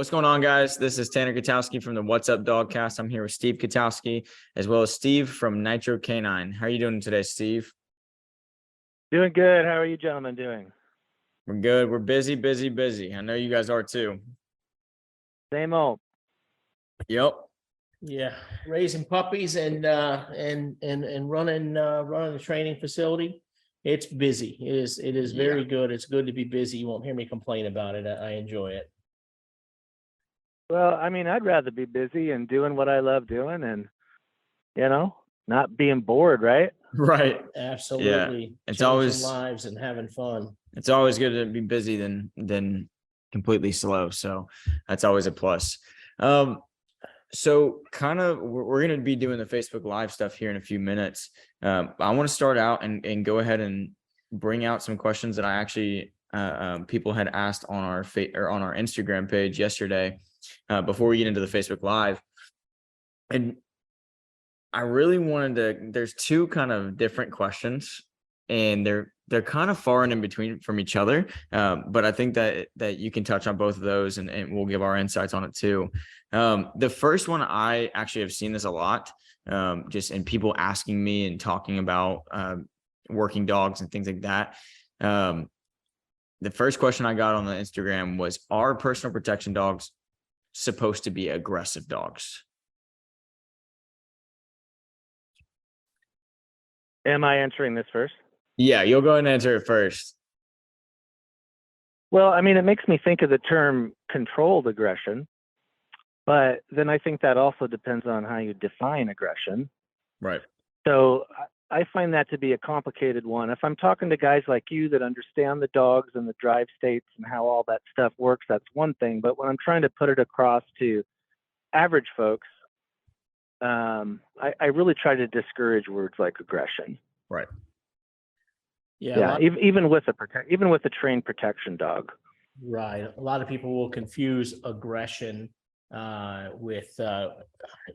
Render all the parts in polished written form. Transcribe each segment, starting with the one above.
What's going on, guys? This is Tanner Katowski from the What's Up Dogcast. I'm here with Steve Katowski, as well as Steve from NitroK9. How are you doing today, Steve? Doing good. How are you gentlemen doing? We're good. We're busy, busy, busy. I know you guys are too. Same old. Yep. Yeah, raising puppies and running the training facility. It's busy. It is very good. It's good to be busy. You won't hear me complain about it. I enjoy it. Well, I mean, I'd rather be busy and doing what I love doing and, not being bored, right? Right. Absolutely. Yeah. It's Changing always lives and having fun. It's always good to be busy than completely slow. So that's always a plus. So kind of we're going to be doing the Facebook Live stuff here in a few minutes. I want to start out and go ahead and bring out some questions that I actually people had asked on our on our Instagram page yesterday before we get into the Facebook Live. And I really wanted to. There's two kind of different questions, and they're kind of far and in between from each other. But I think that you can touch on both of those, and we'll give our insights on it too. The first one, I actually have seen this a lot, just in people asking me and talking about working dogs and things like that. The first question I got on the Instagram was, are personal protection dogs supposed to be aggressive dogs? Am I answering this first? Yeah, you'll go ahead and answer it first. Well, I mean, it makes me think of the term controlled aggression, but then I think that also depends on how you define aggression. Right. So I find that to be a complicated one. If I'm talking to guys like you that understand the dogs and the drive states and how all that stuff works, that's one thing. But when I'm trying to put it across to average folks, I really try to discourage words like aggression. Right. Yeah. Even with a trained protection dog. Right. A lot of people will confuse aggression with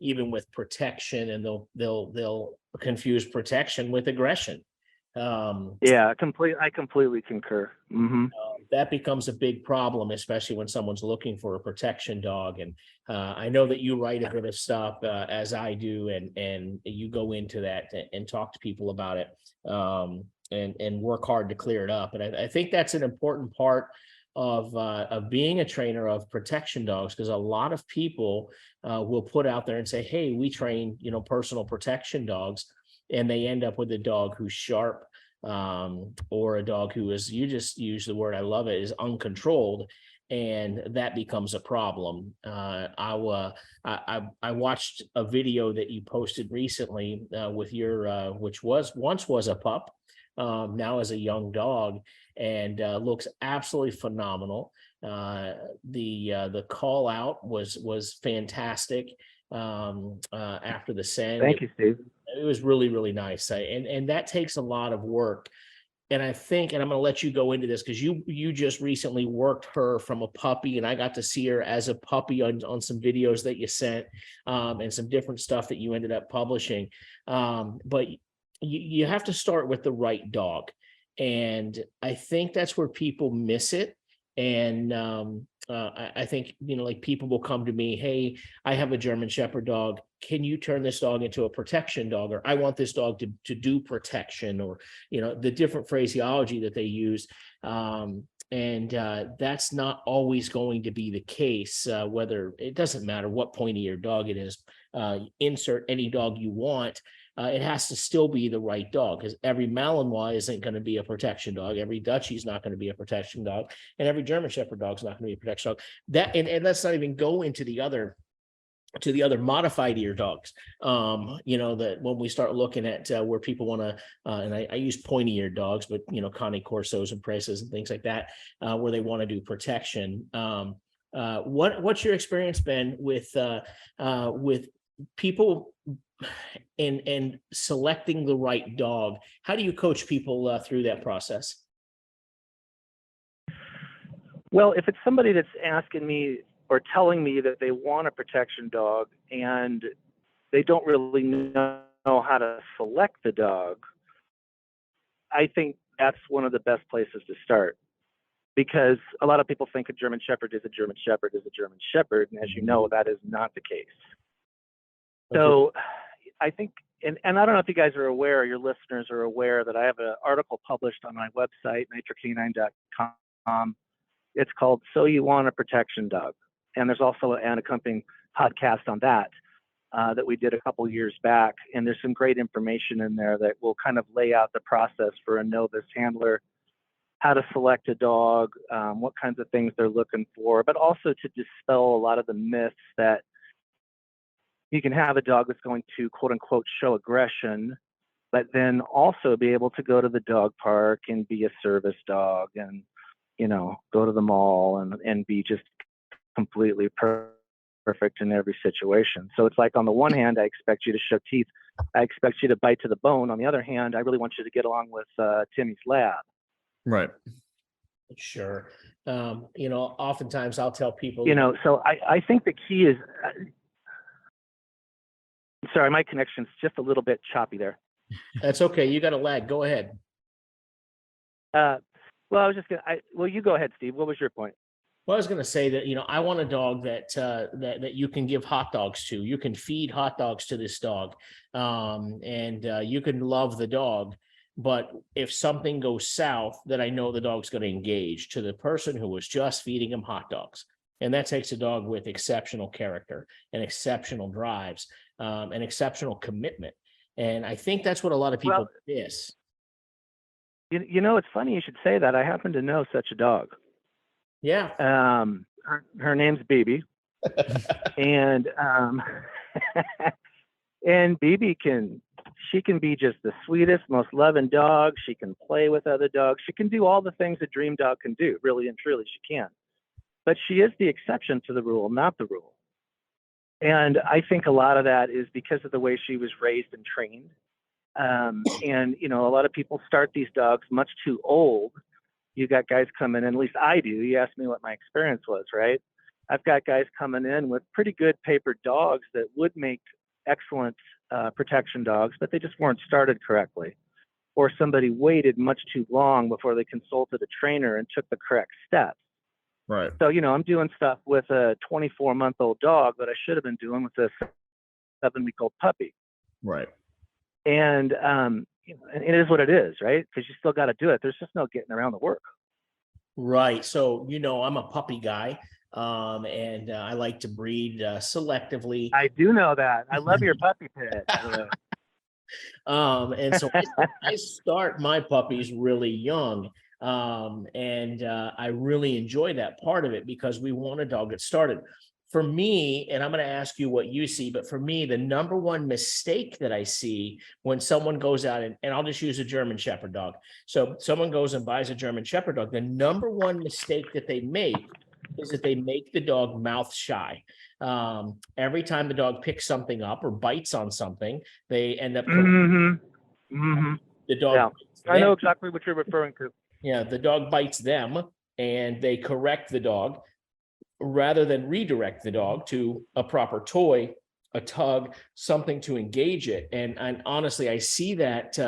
even with protection, and they'll confuse protection with aggression. I completely concur. Mm-hmm. That becomes a big problem, especially when someone's looking for a protection dog. And I know that you write a bit of stuff as I do, and you go into that and talk to people about it, and work hard to clear it up. And I think that's an important part of being a trainer of protection dogs, because a lot of people will put out there and say, hey, we train, personal protection dogs, and they end up with a dog who's sharp, or a dog who is, you just use the word, I love it, is uncontrolled. And that becomes a problem. I watched a video that you posted recently with your, which once was a pup, now as a young dog, and looks absolutely phenomenal. The call out was fantastic after the send. Thank you, Steve. It was really, really nice. And that takes a lot of work. And I think, and I'm going to let you go into this, because you just recently worked her from a puppy, and I got to see her as a puppy on some videos that you sent, and some different stuff that you ended up publishing. But you have to start with the right dog. And I think that's where people miss it. And I think, like, people will come to me, hey, I have a German Shepherd dog. Can you turn this dog into a protection dog? Or I want this dog to do protection, or, the different phraseology that they use. And that's not always going to be the case, whether it doesn't matter what pointy-eared dog it is. Insert any dog you want. It has to still be the right dog, because every Malinois isn't going to be a protection dog. Every Dutchie is not going to be a protection dog, and every German Shepherd dog is not going to be a protection dog. That and let's not even go into the other modified ear dogs. That when we start looking at where people want to, and I use pointy eared dogs, but Connie Corsos and Presses and things like that, where they want to do protection. What's your experience been with people and selecting the right dog? How do you coach people through that process? Well, if it's somebody that's asking me or telling me that they want a protection dog and they don't really know how to select the dog, I think that's one of the best places to start. because a lot of people think a German Shepherd is a German Shepherd is a German Shepherd. And as you know, that is not the case. Okay. So I think, and I don't know if you guys are aware, or your listeners are aware, that I have an article published on my website, NitroK9.com. It's called So You Want a Protection Dog. And there's also an accompanying podcast on that that we did a couple years back. And there's some great information in there that will kind of lay out the process for a novice handler, how to select a dog, what kinds of things they're looking for, but also to dispel a lot of the myths that you can have a dog that's going to, quote unquote, show aggression, but then also be able to go to the dog park and be a service dog and, you know, go to the mall and be just completely perfect in every situation. So it's like, on the one hand, I expect you to show teeth. I expect you to bite to the bone. On the other hand, I really want you to get along with Timmy's lab. Right. Sure. You know, oftentimes I'll tell people, You know, so I think the key is, sorry, my connection's just a little bit choppy there. that's okay. You got a lag. Go ahead. Well, I was just gonna. Well, you go ahead, Steve. What was your point? Well, I was going to say that, you know, I want a dog that that you can give hot dogs to. You can feed hot dogs to this dog, and you can love the dog. But if something goes south, that I know the dog's going to engage to the person who was just feeding him hot dogs. And that takes a dog with exceptional character and exceptional drives, and exceptional commitment. And I think that's what a lot of people miss. You know, it's funny you should say that. I happen to know such a dog. Yeah. Her name's Bibi, and and Bibi can be just the sweetest, most loving dog. She can play with other dogs. She can do all the things a dream dog can do. Really and truly, she can. But she is the exception to the rule, not the rule. And I think a lot of that is because of the way she was raised and trained. And, you know, a lot of people start these dogs much too old. You got guys coming in, at least I do. You asked me what my experience was, right? I've got guys coming in with pretty good papered dogs that would make excellent protection dogs, but they just weren't started correctly. Or somebody waited much too long before they consulted a trainer and took the correct steps. Right. So, you know, I'm doing stuff with a 24-month-old dog that I should have been doing with a 7-week-old puppy. Right. And, you know, and it is what it is, right? Because you still got to do it. There's just no getting around the work. Right. So, you know, I'm a puppy guy, and I like to breed selectively. I do know that. I love your puppy pit. And so I start my puppies really young. And I really enjoy that part of it because we want a dog that started. For me, and I'm going to ask you what you see, but for me, the number one mistake that I see when someone goes out and I'll just use a German Shepherd dog. So someone goes and buys a German Shepherd dog. The number one mistake that they make is that they make the dog mouth shy. Every time the dog picks something up or bites on something, they end up. The dog. Yeah, I know exactly what you're referring to. Yeah, the dog bites them and they correct the dog rather than redirect the dog to a proper toy, a tug, something to engage it. And honestly, I see that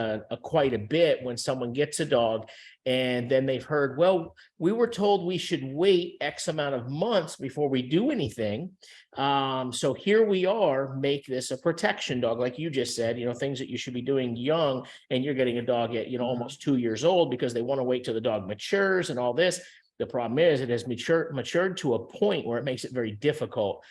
quite a bit when someone gets a dog and then they've heard, well, we were told we should wait X amount of months before we do anything. So here we are, make this a protection dog. Like you just said, you know, things that you should be doing young, and you're getting a dog at, you know, almost 2 years old because they want to wait till the dog matures and all this. The problem is it has matured to a point where it makes it very difficult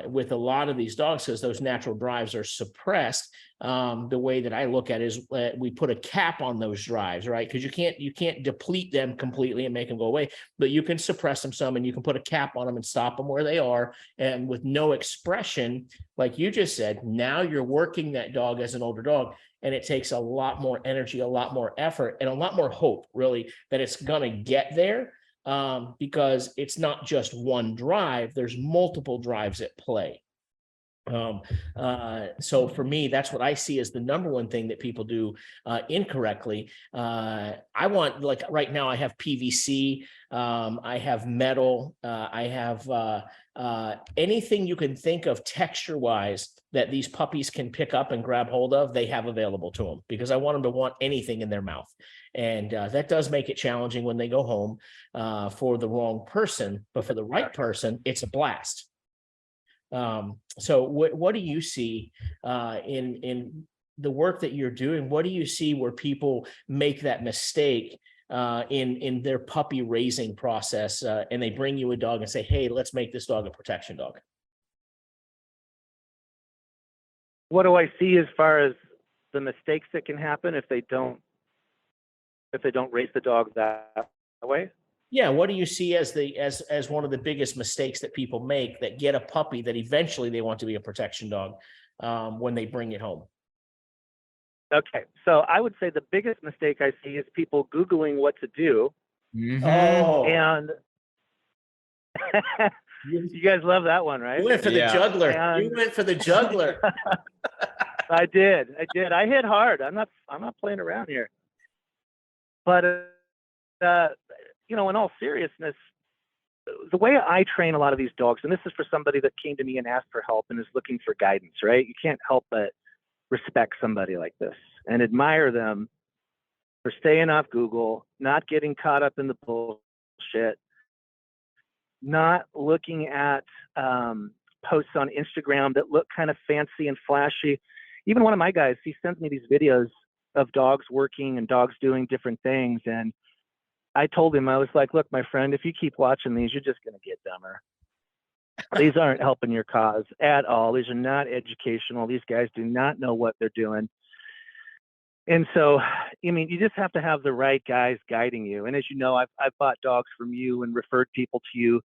with a lot of these dogs because those natural drives are suppressed. The way that I look at it is we put a cap on those drives, right? Because you can't deplete them completely and make them go away, but you can suppress them some, and you can put a cap on them and stop them where they are. And with no expression, like you just said, now you're working that dog as an older dog. And it takes a lot more energy, a lot more effort, and a lot more hope, really, that it's going to get there. Because it's not just one drive, there's multiple drives at play. So for me, that's what I see as the number one thing that people do incorrectly. I want, like right now, I have PVC, I have metal, I have anything you can think of texture wise that these puppies can pick up and grab hold of, they have available to them, because I want them to want anything in their mouth. And that does make it challenging when they go home for the wrong person, but for the right person, it's a blast. So what do you see in the work that you're doing? What do you see where people make that mistake in their puppy raising process, and they bring you a dog and say, hey, let's make this dog a protection dog? What do I see as far as the mistakes that can happen if they don't raise the dog that way? Yeah, what do you see as as one of the biggest mistakes that people make that get a puppy that eventually they want to be a protection dog when they bring it home? Okay, so I would say the biggest mistake I see is people Googling what to do. Oh, And you guys love that one, right? you went for the juggler. And You went for the juggler. I did. I hit hard. I'm not playing around here. But in all seriousness, the way I train a lot of these dogs, and this is for somebody that came to me and asked for help and is looking for guidance, right? You can't help but respect somebody like this and admire them for staying off Google, not getting caught up in the bullshit, not looking at posts on Instagram that look kind of fancy and flashy. Even one of my guys, he sends me these videos of dogs working and dogs doing different things. And I told him, I was like, look, my friend, if you keep watching these, you're just going to get dumber. These aren't helping your cause at all. These are not educational. These guys do not know what they're doing. And so, you just have to have the right guys guiding you. And as you know, I've bought dogs from you and referred people to you.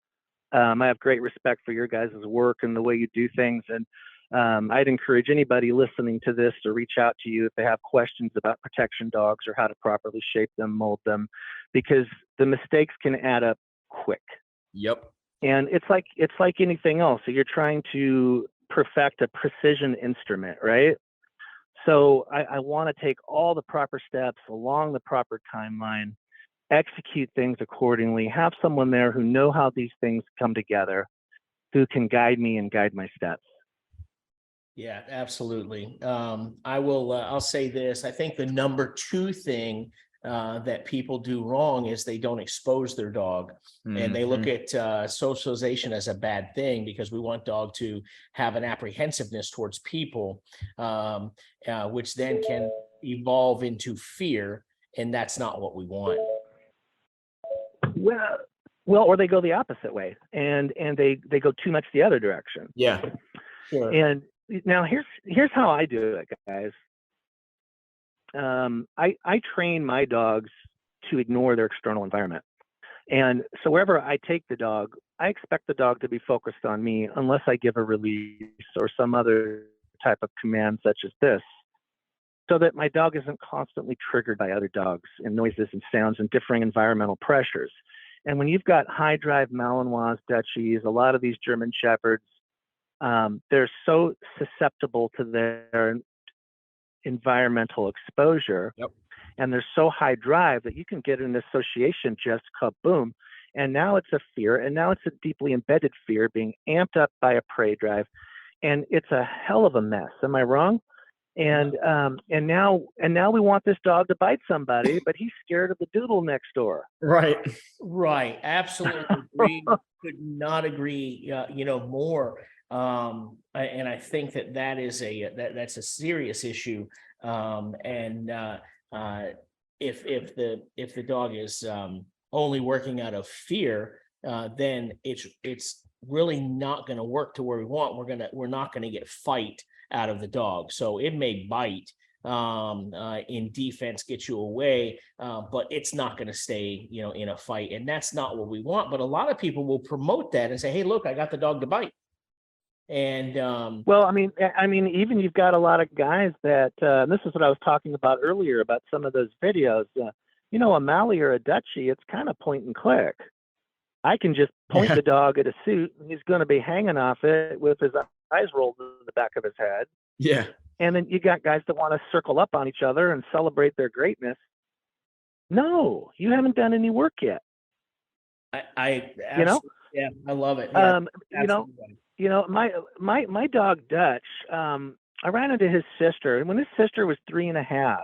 I have great respect for your guys' work and the way you do things. And I'd encourage anybody listening to this to reach out to you if they have questions about protection dogs or how to properly shape them, mold them, because the mistakes can add up quick. Yep. And it's like anything else. So you're trying to perfect a precision instrument, right? So I want to take all the proper steps along the proper timeline, execute things accordingly, have someone there who know how these things come together, who can guide me and guide my steps. Yeah, absolutely. I'll say this. I think the number two thing that people do wrong is they don't expose their dog, and they look at socialization as a bad thing because we want dog to have an apprehensiveness towards people, which then can evolve into fear, and that's not what we want. Well, or they go the opposite way, and they go too much the other direction. Yeah. Sure. And now here's how I do it, guys. I train my dogs to ignore their external environment. And so wherever I take the dog, I expect the dog to be focused on me unless I give a release or some other type of command such as this, so that my dog isn't constantly triggered by other dogs and noises and sounds and differing environmental pressures. And when you've got high drive Malinois, Dutchies, a lot of these German Shepherds, they're so susceptible to their environmental exposure. Yep. And they're so high drive that you can get an association just kaboom. And now it's a fear, and now it's a deeply embedded fear being amped up by a prey drive. And it's a hell of a mess. Am I wrong? And now we want this dog to bite somebody, but he's scared of the doodle next door. Right. Absolutely agree. Could not agree, more. And I think that is that's a serious issue. If the dog is only working out of fear, then it's really not going to work to where we want. We're not going to get fight out of the dog. So it may bite in defense, get you away, but it's not going to stay, in a fight. And that's not what we want. But a lot of people will promote that and say, hey, look, I got the dog to bite. And well, I mean, even you've got a lot of guys that this is what I was talking about earlier about some of those videos. A Mally or a Dutchie, it's kind of point and click. I can just point the dog at a suit, and he's going to be hanging off it with his eyes roll to the back of his head. Yeah. And then you got guys that want to circle up on each other and celebrate their greatness. No, you haven't done any work yet. I You know, absolutely, yeah, I love it. Yeah, you know, my dog Dutch. I ran into his sister, and when his sister was 3.5.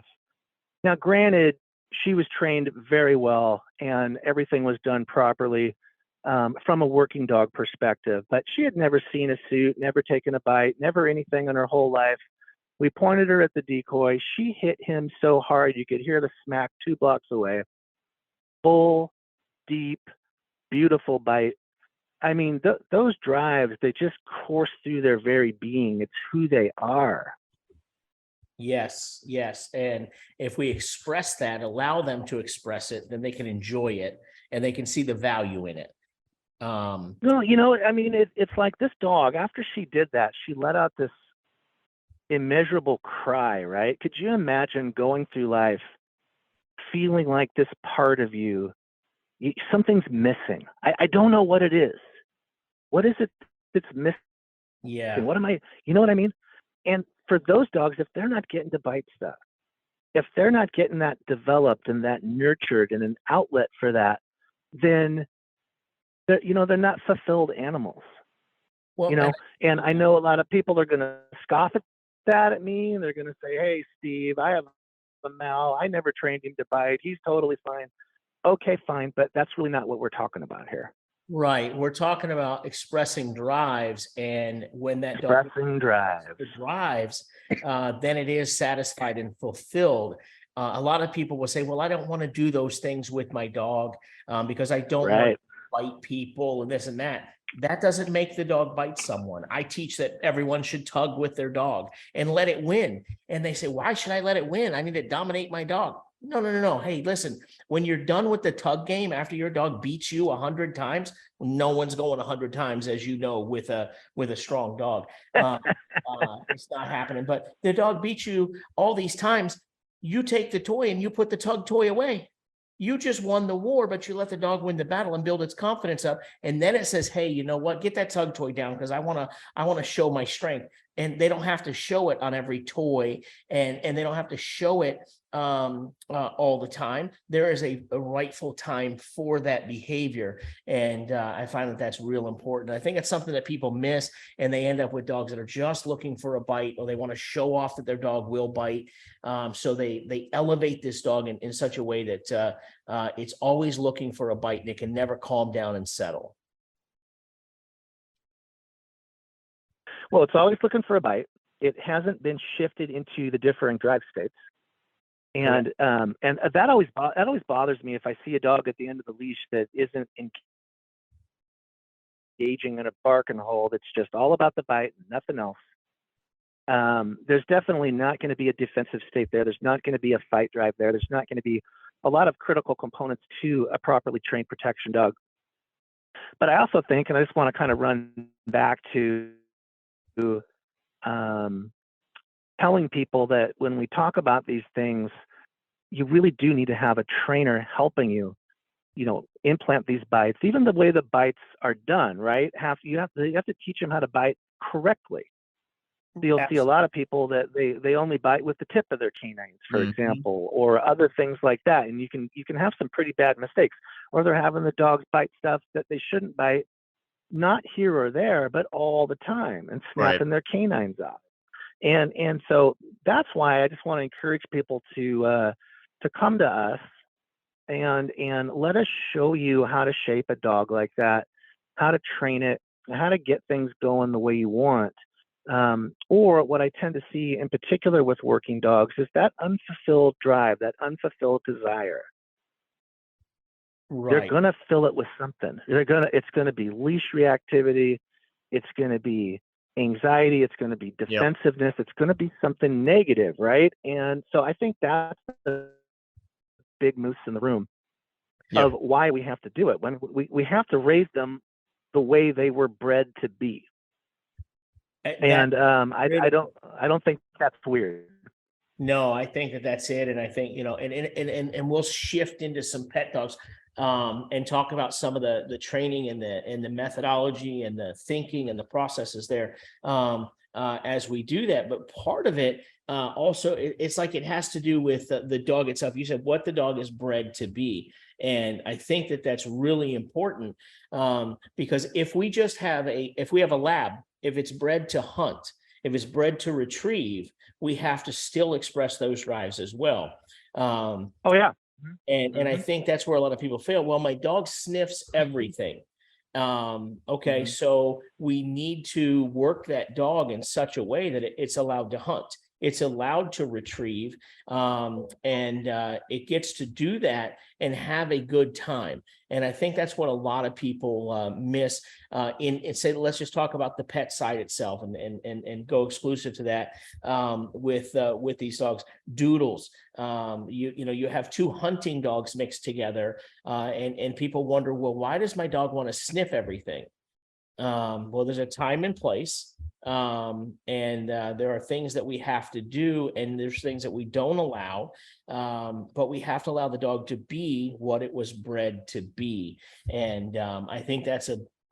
Now, granted, she was trained very well, and everything was done properly from a working dog perspective. But she had never seen a suit, never taken a bite, never anything in her whole life. We pointed her at the decoy. She hit him so hard you could hear the smack 2 blocks away. Full, deep, beautiful bite. I mean, those drives, they just course through their very being. It's who they are. Yes, yes. And if we express that, allow them to express it, then they can enjoy it and they can see the value in it. No, I mean, it's like this dog, after she did that, she let out this immeasurable cry, right? Could you imagine going through life feeling like this part of you, something's missing? I don't know what it is. What is it that's missing? Yeah. What am I, you know what I mean? And for those dogs, if they're not getting to bite stuff, if they're not getting that developed and that nurtured and an outlet for that, then they're not fulfilled animals. Well, And I know a lot of people are going to scoff at that at me, and they're going to say, "Hey, Steve, I have a Mal. I never trained him to bite. He's totally fine." Okay, fine, but that's really not what we're talking about here. right. We're talking about expressing drives, and when that dog Expressing drives. drives, then it is satisfied and fulfilled. A lot of people will say, well, I don't want to do those things with my dog because I don't want to bite people and this and that. That doesn't make the dog bite someone. I teach that everyone should tug with their dog and let it win. And they say, why should I let it win? I need to dominate my dog. No. Hey, listen, when you're done with the tug game, after your dog beats you 100 times, no one's going 100 times, as you know, with a strong dog. It's not happening. But the dog beats you all these times. You take the toy and you put the tug toy away. You just won the war, but you let the dog win the battle and build its confidence up. And then it says, hey, you know what? Get that tug toy down because I want to show my strength. And they don't have to show it on every toy, and they don't have to show it all the time. There is a rightful time for that behavior. And I find that that's real important. I think it's something that people miss, and they end up with dogs that are just looking for a bite, or they want to show off that their dog will bite. So they elevate this dog in such a way that it's always looking for a bite, and it can never calm down and settle. Well, it's always looking for a bite. It hasn't been shifted into the differing drive states. And that always bothers me if I see a dog at the end of the leash that isn't engaging in a bark and hold. It's just all about the bite and nothing else. There's definitely not going to be a defensive state there. There's not going to be a fight drive there. There's not going to be a lot of critical components to a properly trained protection dog. But I also think, and I just want to kind of run back to telling people that when we talk about these things, you really do need to have a trainer helping you, implant these bites. Even the way the bites are done, right? You have to teach them how to bite correctly. So you'll see a lot of people that they only bite with the tip of their canines, for example, or other things like that. And you can have some pretty bad mistakes, or they're having the dogs bite stuff that they shouldn't bite, not here or there, but all the time, and snapping their canines off. And so that's why I just want to encourage people to come to us and let us show you how to shape a dog like that, how to train it, how to get things going the way you want. Or what I tend to see in particular with working dogs is that unfulfilled drive, that unfulfilled desire. Right. They're gonna fill it with something. It's gonna be leash reactivity. It's gonna be anxiety. It's gonna be defensiveness. It's gonna be something negative, right? And so I think that's the big moose in the room of why we have to do it. When we have to raise them the way they were bred to be. And I don't think that's weird. No, I think that's it. And I think, and we'll shift into some pet dogs. and talk about some of the training and the methodology and the thinking and the processes there as we do that. But part of it also, it's like it has to do with the dog itself. You said what the dog is bred to be. And I think that that's really important because if we have a lab, if it's bred to hunt, if it's bred to retrieve, we have to still express those drives as well. Oh yeah. And I think that's where a lot of people fail. Well, my dog sniffs everything. Okay, so we need to work that dog in such a way that it's allowed to hunt, it's allowed to retrieve, and it gets to do that and have a good time. And I think that's what a lot of people miss in say, let's just talk about the pet side itself and go exclusive to that with these dogs. Doodles, you have two hunting dogs mixed together, and people wonder, well, why does my dog want to sniff everything? Well, there's a time and place, and there are things that we have to do, and there's things that we don't allow, but we have to allow the dog to be what it was bred to be. And I think that's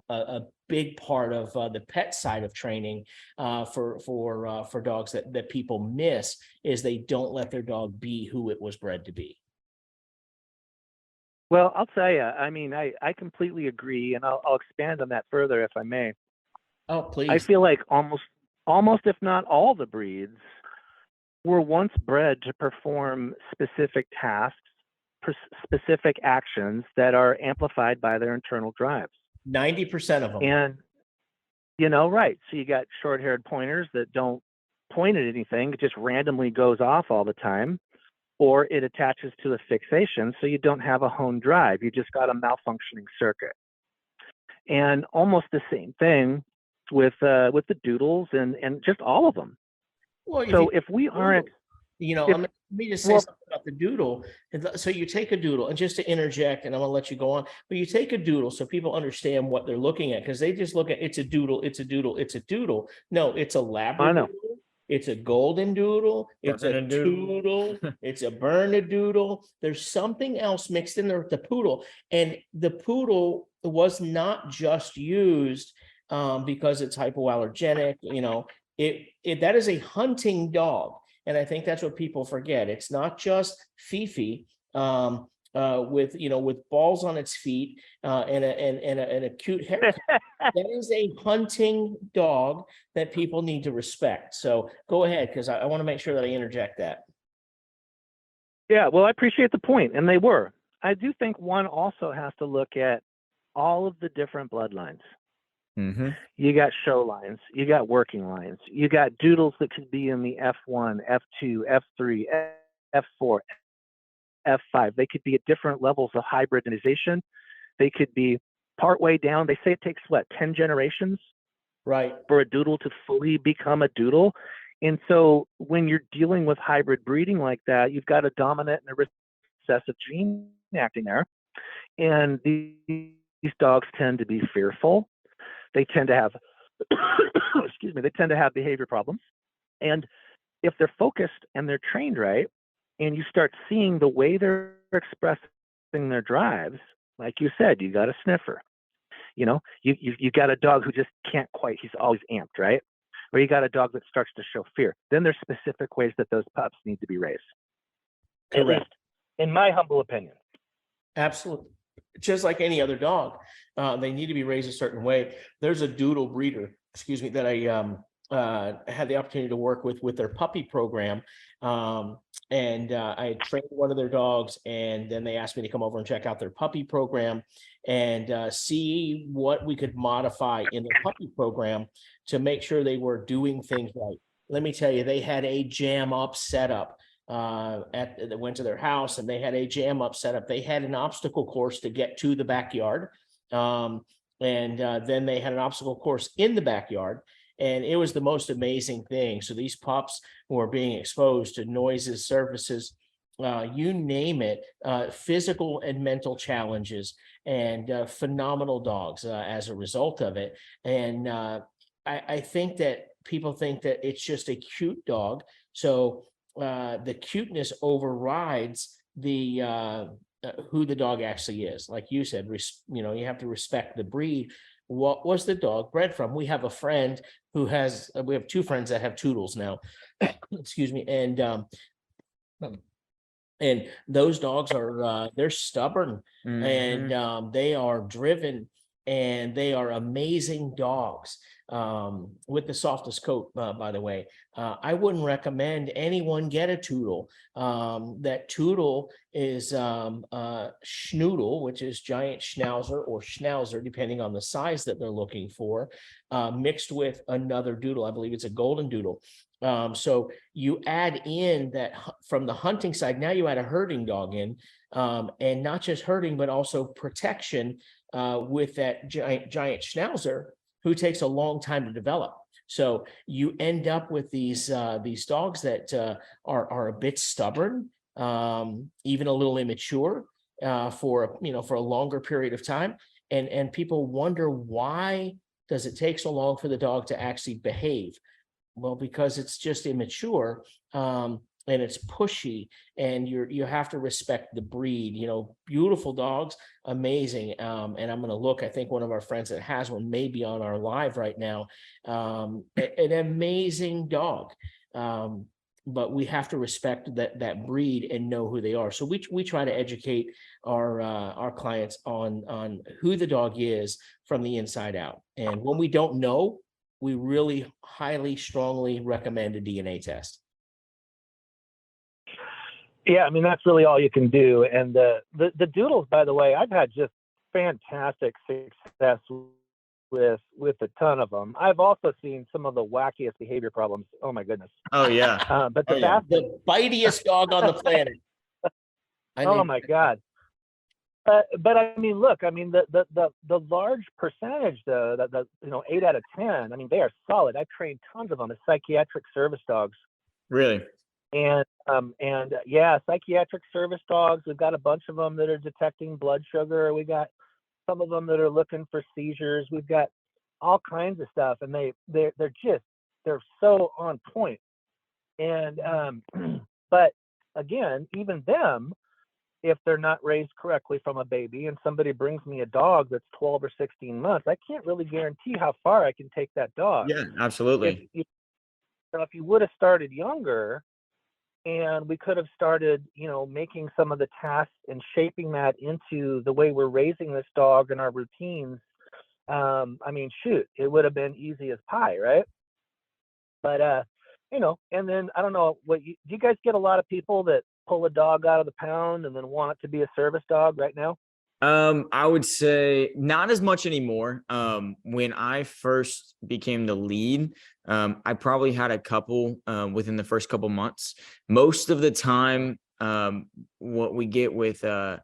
a big part of the pet side of training for dogs that people miss, is they don't let their dog be who it was bred to be. Well, I'll tell you, I mean, I completely agree, and I'll expand on that further if I may. Oh, I please. feel like almost if not all the breeds were once bred to perform specific tasks, specific actions that are amplified by their internal drives. 90% of them. And, right. So you got short-haired pointers that don't point at anything. It just randomly goes off all the time, or it attaches to a fixation. So you don't have a honed drive. You just got a malfunctioning circuit. And almost the same thing with the doodles and just all of them. Well, So if we aren't, let me just say something about the doodle. So you take a doodle, and just to interject, and I'm gonna let you go on, but you take a doodle so people understand what they're looking at, because they just look at it's a doodle, it's a doodle, it's a doodle. No, it's a Labrador. It's a golden doodle, it's a doodle, it's a Bernedoodle. There's something else mixed in there with the poodle. And the poodle was not just used because it's hypoallergenic, that is a hunting dog. And I think that's what people forget. It's not just Fifi with balls on its feet and a cute haircut. That is a hunting dog that people need to respect. So go ahead, because I want to make sure that I interject that. Yeah, well, I appreciate the point, and they were. I do think one also has to look at all of the different bloodlines. You got show lines, you got working lines, you got doodles that could be in the F1, F2, F3, F4, F5. They could be at different levels of hybridization. They could be partway down. They say it takes 10 generations, right, for a doodle to fully become a doodle. And so when you're dealing with hybrid breeding like that, you've got a dominant and a recessive gene acting there. And these dogs tend to be fearful. They tend to have, they tend to have behavior problems. And if they're focused and they're trained right, and you start seeing the way they're expressing their drives, like you said, you got a sniffer. You got a dog who just can't quite, he's always amped, right? Or you got a dog that starts to show fear. Then there's specific ways that those pups need to be raised. Correct. At least in my humble opinion. Absolutely. Just like any other dog, they need to be raised a certain way. There's a doodle breeder, that I had the opportunity to work with their puppy program. And I had trained one of their dogs, and then they asked me to come over and check out their puppy program and see what we could modify in the puppy program to make sure they were doing things right. Let me tell you, they had a jam up setup. That went to their house, and they had a jam up setup. They had an obstacle course to get to the backyard, and then they had an obstacle course in the backyard, and it was the most amazing thing. So these pups were being exposed to noises, surfaces, you name it, physical and mental challenges, and phenomenal dogs as a result of it. And I think that people think that it's just a cute dog, so the cuteness overrides the who the dog actually is. Like you said, you have to respect the breed. What was the dog bred from? We have a friend who has, we have two friends that have Toodles now. Excuse me. And those dogs are they're stubborn, and they are driven, and they are amazing dogs, with the softest coat, by the way. I wouldn't recommend anyone get a Toodle. That Toodle is Schnoodle, which is giant Schnauzer or Schnauzer, depending on the size that they're looking for, mixed with another Doodle. I believe it's a golden Doodle. So you add in that from the hunting side, now you add a herding dog in, and not just herding, but also protection, with that giant Schnauzer, who takes a long time to develop. So you end up with these dogs that are a bit stubborn, even a little immature, for a longer period of time, and people wonder, why does it take so long for the dog to actually behave? Well, because it's just immature, and it's pushy, and you have to respect the breed. Beautiful dogs, amazing. And I'm going to look. I think one of our friends that has one may be on our live right now. An amazing dog, but we have to respect that breed and know who they are. So we try to educate our clients on who the dog is from the inside out. And when we don't know, we really highly, strongly recommend a DNA test. Yeah, I mean, that's really all you can do. And the Doodles, by the way, I've had just fantastic success with a ton of them. I've also seen some of the wackiest behavior problems. Oh my goodness. Oh yeah. But the The bitiest dog on the planet. Oh my God. But I mean, look, I mean, the large percentage, though, that 8 out of 10, I mean, they are solid. I've trained tons of them as psychiatric service dogs. Really? And yeah, psychiatric service dogs. We've got a bunch of them that are detecting blood sugar. We got some of them that are looking for seizures. We've got all kinds of stuff, and they're so on point. And but again, even them, if they're not raised correctly from a baby, and somebody brings me a dog that's 12 or 16 months, I can't really guarantee how far I can take that dog. Yeah, absolutely. If you would have started younger, and we could have started, making some of the tasks and shaping that into the way we're raising this dog and our routines, I mean, shoot, it would have been easy as pie, right? But and then I don't know, do you guys get a lot of people that pull a dog out of the pound and then want it to be a service dog right now? I would say not as much anymore. When I first became the lead, I probably had a couple within the first couple months. Most of the time, what we get with, I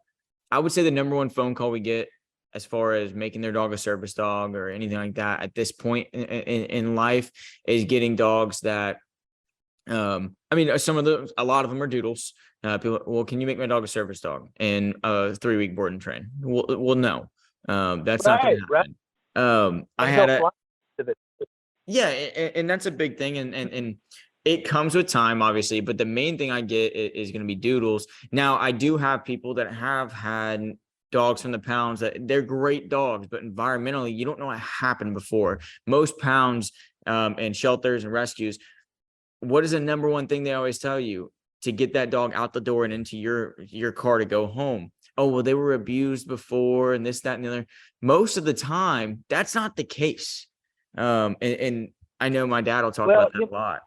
would say the number one phone call we get as far as making their dog a service dog or anything like that at this point in life is getting dogs that, I mean, a lot of them are Doodles. People, well, can you make my dog a service dog in a 3-week board and train? Well, no, that's not going to happen. Right. I had yeah, and that's a big thing, and it comes with time, obviously. But the main thing I get is going to be Doodles. Now, I do have people that have had dogs from the pounds that they're great dogs, but environmentally, you don't know what happened before. Most pounds and shelters and rescues, what is the number one thing they always tell you? To get that dog out the door and into your car to go home. Oh, well, they were abused before and this, that, and the other. Most of the time, that's not the case. And I know my dad will talk about that a lot.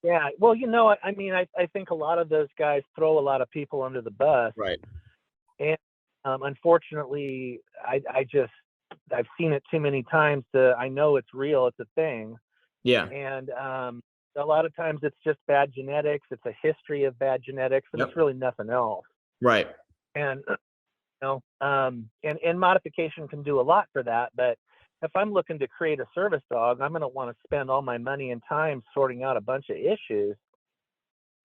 Yeah. Well, I mean, I think a lot of those guys throw a lot of people under the bus. Right. And unfortunately, I've seen it too many times I know it's real. It's a thing. Yeah. And a lot of times it's just bad genetics. It's a history of bad genetics, and it's really nothing else. Right. And and modification can do a lot for that. But if I'm looking to create a service dog, I'm going to want to spend all my money and time sorting out a bunch of issues.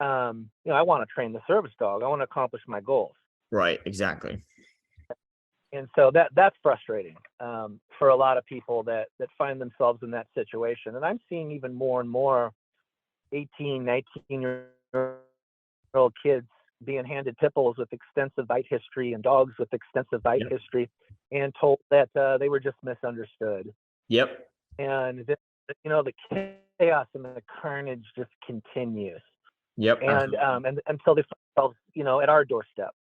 I want to train the service dog. I want to accomplish my goals. Right. Exactly. And so that's frustrating for a lot of people that find themselves in that situation. And I'm seeing even more and more 18, 19-year-old kids being handed pit bulls with extensive bite history and dogs with extensive bite Yep. history, and told that they were just misunderstood. Yep. And then, the chaos and the carnage just continues. Yep. And until they find themselves, at our doorstep.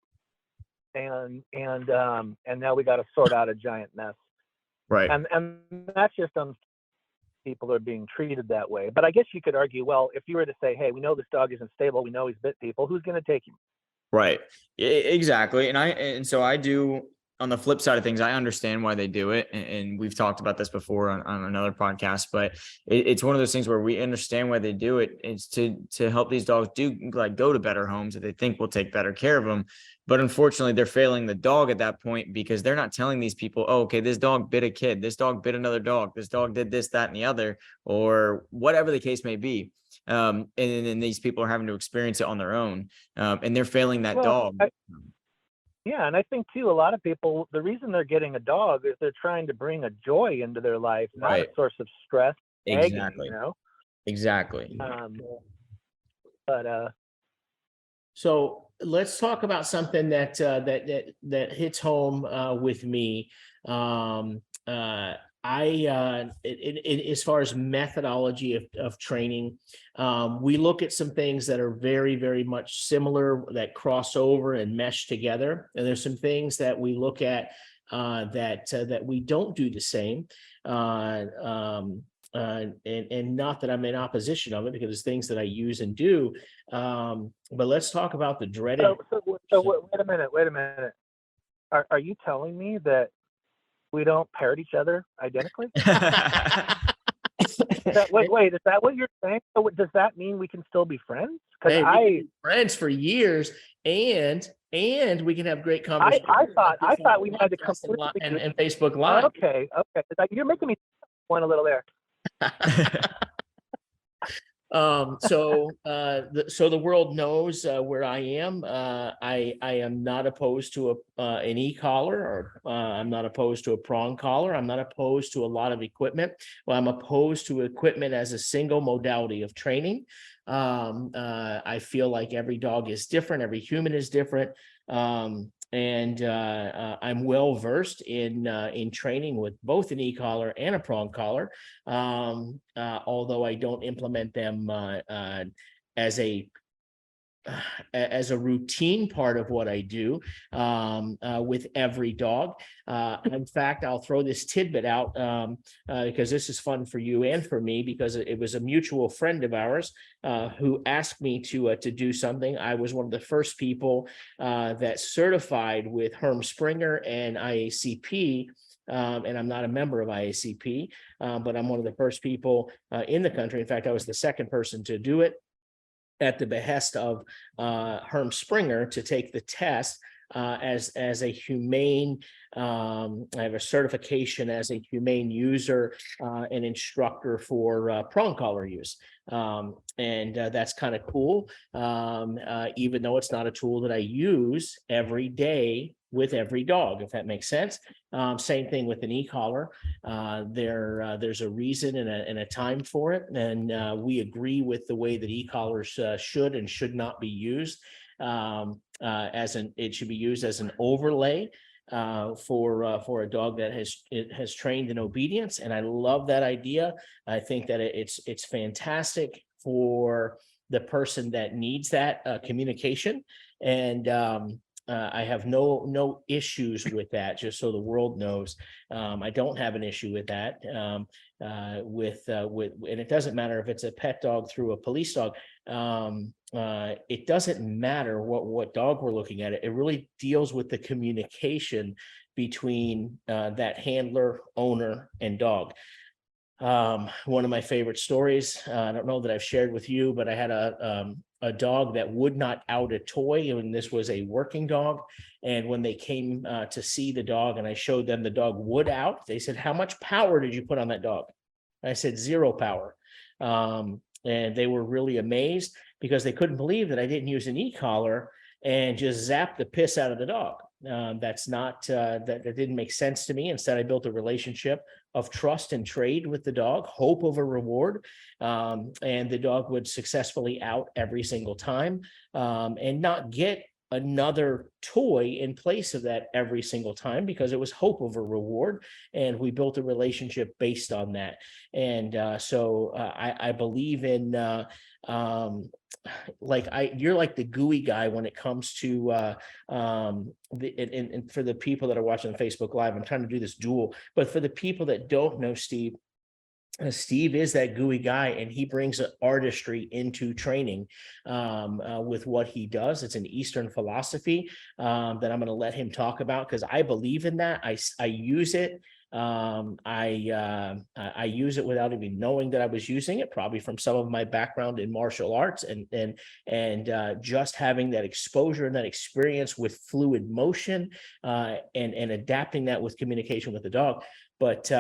And now we got to sort out a giant mess. Right. And that's just people are being treated that way. But I guess you could argue, well, if you were to say, hey, we know this dog isn't stable, we know he's bit people, who's going to take him? Right. Exactly. And so I do, on the flip side of things, I understand why they do it. And we've talked about this before on another podcast, but it's one of those things where we understand why they do it. It's to help these dogs go to better homes that they think will take better care of them. But unfortunately, they're failing the dog at that point because they're not telling these people, oh, okay, this dog bit a kid, this dog bit another dog, this dog did this, that, and the other, or whatever the case may be. And then these people are having to experience it on their own, and they're failing that dog. Yeah, and I think too, a lot of people, the reason they're getting a dog is they're trying to bring a joy into their life, not Right. a source of stress. Exactly. Nagging, Exactly. So let's talk about something that hits home with me. As far as methodology of training, we look at some things that are very, very much similar, that cross over and mesh together. And there's some things that we look at that we don't do the same. And not that I'm in opposition of it, because it's things that I use and do. But let's talk about the dreaded. So wait a minute. Are you telling me that we don't parrot each other identically? Wait, is that what you're saying? So does that mean we can still be friends? Because we can be friends for years, and we can have great conversations. I thought we had to completely and Facebook Live. Okay. You're making me point a little there. So the world knows where I am. I am not opposed to an e-collar, or I'm not opposed to a prong collar. I'm not opposed to a lot of equipment. Well, I'm opposed to equipment as a single modality of training. I feel like every dog is different. Every human is different. And I'm well versed in training with both an e-collar and a prong collar, although I don't implement them as a routine part of what I do with every dog. In fact, I'll throw this tidbit out because this is fun for you and for me, because it was a mutual friend of ours who asked me to do something. I was one of the first people that certified with Herm Springer and IACP. And I'm not a member of IACP, but I'm one of the first people in the country. In fact, I was the second person to do it, at the behest of Herm Springer, to take the test as a humane. I have a certification as a humane user and instructor for prong collar use. And that's kind of cool, even though it's not a tool that I use every day with every dog, if that makes sense. Same thing with an e-collar. There's a reason and a time for it, and we agree with the way that e-collars should and should not be used. It should be used as an overlay for a dog that has trained in obedience, and I love that idea. I think that it's fantastic for the person that needs that communication, and I have no issues with that. Just so the world knows, I don't have an issue with that. And it doesn't matter if it's a pet dog through a police dog. It doesn't matter what dog we're looking at. It really deals with the communication between that handler, owner, and dog. One of my favorite stories, I don't know that I've shared with you, but I had a dog that would not out a toy, and this was a working dog. And when they came to see the dog and I showed them the dog would out, they said, "How much power did you put on that dog?" I said, "0 power." And they were really amazed because they couldn't believe that I didn't use an e-collar and just zap the piss out of the dog. That's not that didn't make sense to me. Instead, I built a relationship of trust and trade with the dog, hope over reward, and the dog would successfully out every single time, and not get another toy in place of that every single time, because it was hope over reward, and we built a relationship based on that. And so I believe in you're like the gooey guy when it comes to and for the people that are watching the Facebook Live, I'm trying to do this dual, but for the people that don't know Steve, Steve is that gooey guy, and he brings an artistry into training with what he does. It's an Eastern philosophy that I'm going to let him talk about, because I believe in that. I use it. I use it without even knowing that I was using it, probably from some of my background in martial arts, and just having that exposure and that experience with fluid motion and adapting that with communication with the dog. But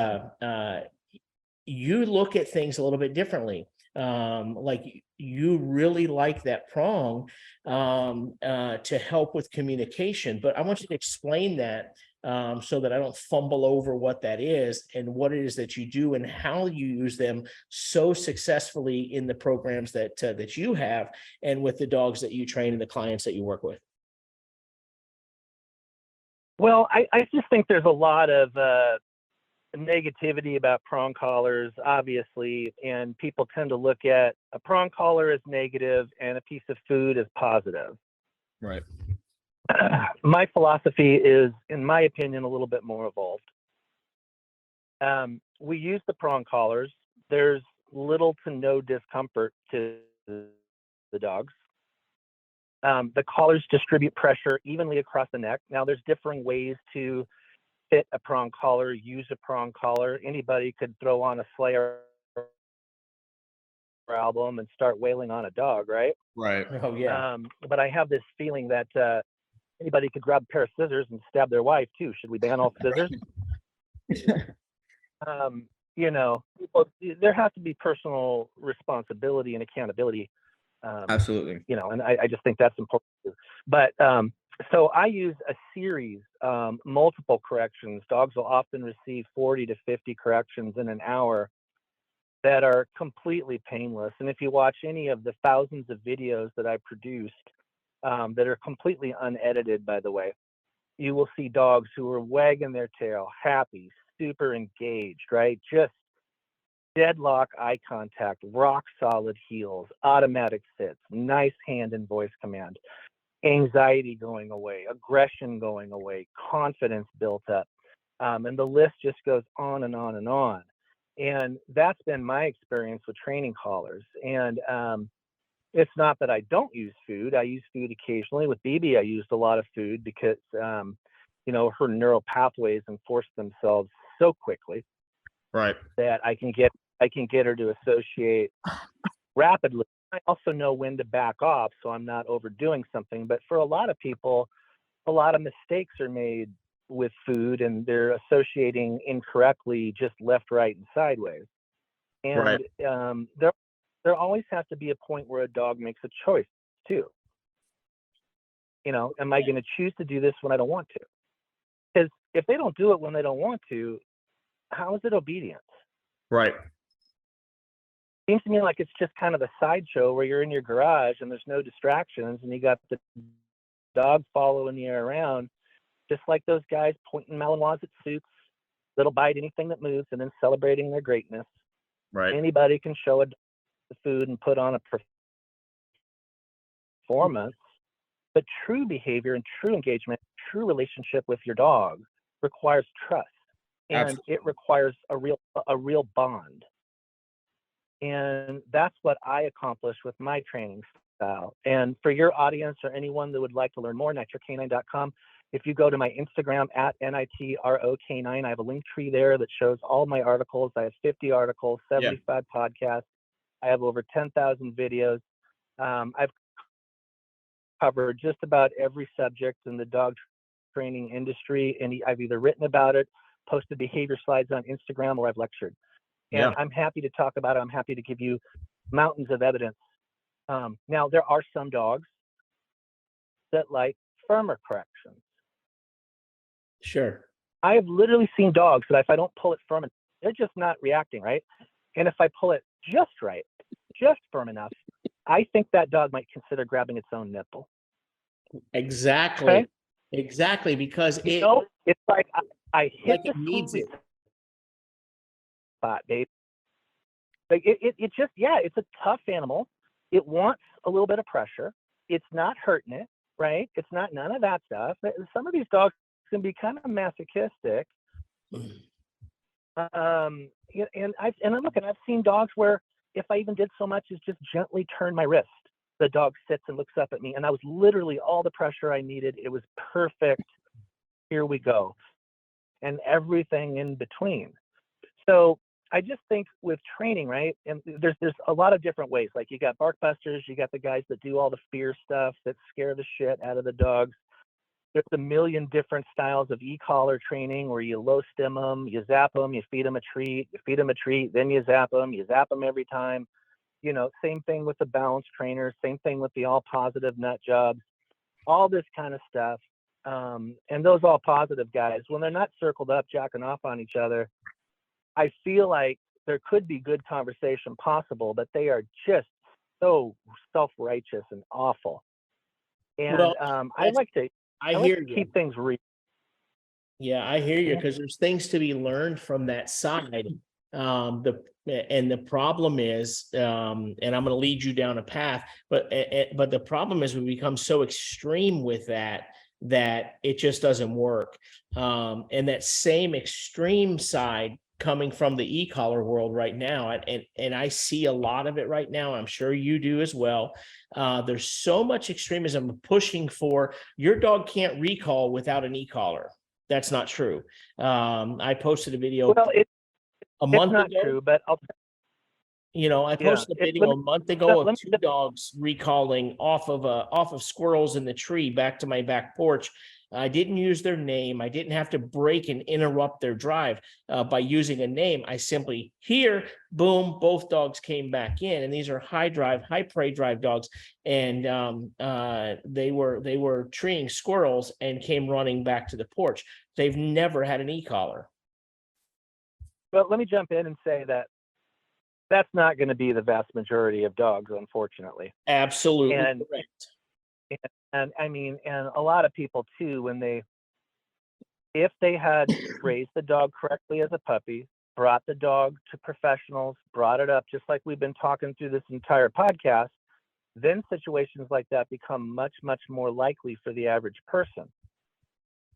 you look at things a little bit differently. Like you really like that prong to help with communication, but I want you to explain that so that I don't fumble over what that is and what it is that you do and how you use them so successfully in the programs that you have and with the dogs that you train and the clients that you work with. Well, I just think there's a lot of negativity about prong collars, obviously, and people tend to look at a prong collar as negative and a piece of food as positive. Right. My philosophy is, in my opinion, a little bit more evolved. We use the prong collars. There's little to no discomfort to the dogs. The collars distribute pressure evenly across the neck. Now, there's differing ways to fit a prong collar, use a prong collar. Anybody could throw on a Slayer album and start wailing on a dog, right? Right. Oh yeah. But I have this feeling that anybody could grab a pair of scissors and stab their wife too. Should we ban all scissors? You know, there has to be personal responsibility and accountability. Absolutely. You know, and I just think that's important too. But so I use a series, multiple corrections. Dogs will often receive 40 to 50 corrections in an hour that are completely painless. And if you watch any of the thousands of videos that I produced that are completely unedited, by the way, you will see dogs who are wagging their tail, happy, super engaged, right? Just deadlock eye contact, rock solid heels, automatic sits, nice hand and voice command, anxiety going away, aggression going away, confidence built up. And the list just goes on and on and on. And that's been my experience with training collars. And it's not that I don't use food. I use food occasionally. With BB, I used a lot of food because, you know, her neural pathways enforce themselves so quickly, right, that I can get her to associate rapidly. I also know when to back off, so I'm not overdoing something. But for a lot of people, a lot of mistakes are made with food, and they're associating incorrectly, just left, right, and sideways. And right. There always has to be a point where a dog makes a choice too. You know, am I going to choose to do this when I don't want to? Because if they don't do it when they don't want to, how is it obedience? Right. Seems to me like it's just kind of a sideshow where you're in your garage and there's no distractions, and you got the dog following you around, just like those guys pointing Malinois at suits that'll bite anything that moves and then celebrating their greatness. Right. Anybody can show a dog the food and put on a performance, but true behavior and true engagement, true relationship with your dog requires trust, and absolutely, it requires a real bond. And that's what I accomplish with my training style. And for your audience or anyone that would like to learn more, NitroK9.com. If you go to my Instagram at NitroK9, I have a link tree there that shows all my articles. I have 50 articles, 75 podcasts. I have over 10,000 videos. I've covered just about every subject in the dog training industry, and I've either written about it, posted behavior slides on Instagram, or I've lectured. And I'm happy to talk about it. I'm happy to give you mountains of evidence. Now, there are some dogs that like firmer corrections. Sure. I have literally seen dogs that if I don't pull it firm, they're just not reacting right. And if I pull it just right, just firm enough, I think that dog might consider grabbing its own nipple. Exactly. Okay? Exactly. Because You know, it's like I hit like the it needs sweet it. spot, babe. Like it just, yeah, it's a tough animal. It wants a little bit of pressure. It's not hurting it, right? It's not none of that stuff. Some of these dogs can be kind of masochistic. I've seen dogs where if I even did so much as just gently turn my wrist, the dog sits and looks up at me, and that was literally all the pressure I needed. It was perfect. Here we go, and everything in between. So I just think with training, right? And there's a lot of different ways. Like you got bark busters, you got the guys that do all the fear stuff that scare the shit out of the dogs. There's a million different styles of e-collar training where you low stim them, you zap them, you feed them a treat, then you zap them every time. You know, same thing with the balance trainers, same thing with the all positive nut jobs, all this kind of stuff. And those all positive guys, when they're not circled up jacking off on each other, I feel like there could be good conversation possible, but they are just so self-righteous and awful. And Well, I like to I hear you. keep things real. Yeah, I hear you Yeah. because there's things to be learned from that side. The problem is, and I'm going to lead you down a path, but the problem is we become so extreme with that it just doesn't work. And that same extreme side coming from the e-collar world right now, and I see a lot of it right now. I'm sure you do as well. There's so much extremism pushing for your dog can't recall without an e-collar. That's not true. I posted a video Well, a it's month not ago. true, but I posted a video a month ago of two dogs recalling off of squirrels in the tree back to my back porch. I didn't use their name. I didn't have to break and interrupt their drive by using a name. I simply boom, both dogs came back in, and these are high prey drive dogs, and they were treeing squirrels and came running back to the porch. They've never had an e-collar. But let me jump in and say that that's not going to be the vast majority of dogs, unfortunately. Absolutely correct. And I mean, and a lot of people too, if they had raised the dog correctly as a puppy, brought the dog to professionals, brought it up, just like we've been talking through this entire podcast, then situations like that become much, much more likely for the average person.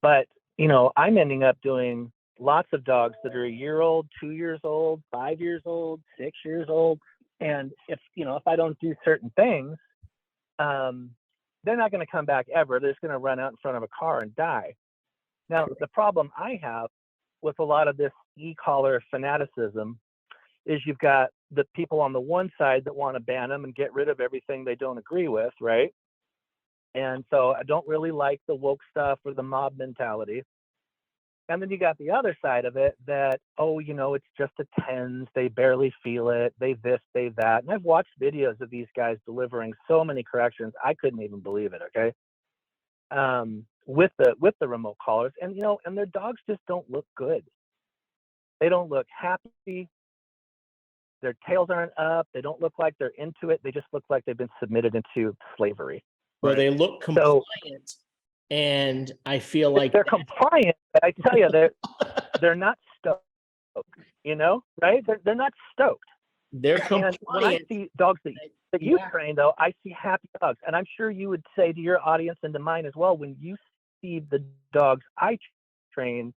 But, I'm ending up doing lots of dogs that are a year old, 2 years old, 5 years old, 6 years old. And if I don't do certain things, they're not going to come back ever. They're just going to run out in front of a car and die. Now, the problem I have with a lot of this e-collar fanaticism is you've got the people on the one side that want to ban them and get rid of everything they don't agree with, right? And so I don't really like the woke stuff or the mob mentality. And then you got the other side of it that, it's just a tens, they barely feel it, they this, they that. And I've watched videos of these guys delivering so many corrections, I couldn't even believe it, okay? With the remote collars, and and their dogs just don't look good. They don't look happy. Their tails aren't up. They don't look like they're into it. They just look like they've been submitted into slavery. Well, they look compliant, and I feel like they're compliant, but I tell you, they're not stoked. Right? They're not stoked. They're compliant. And when I see dogs that you train, though, I see happy dogs, and I'm sure you would say to your audience and to mine as well, when you see the dogs I train,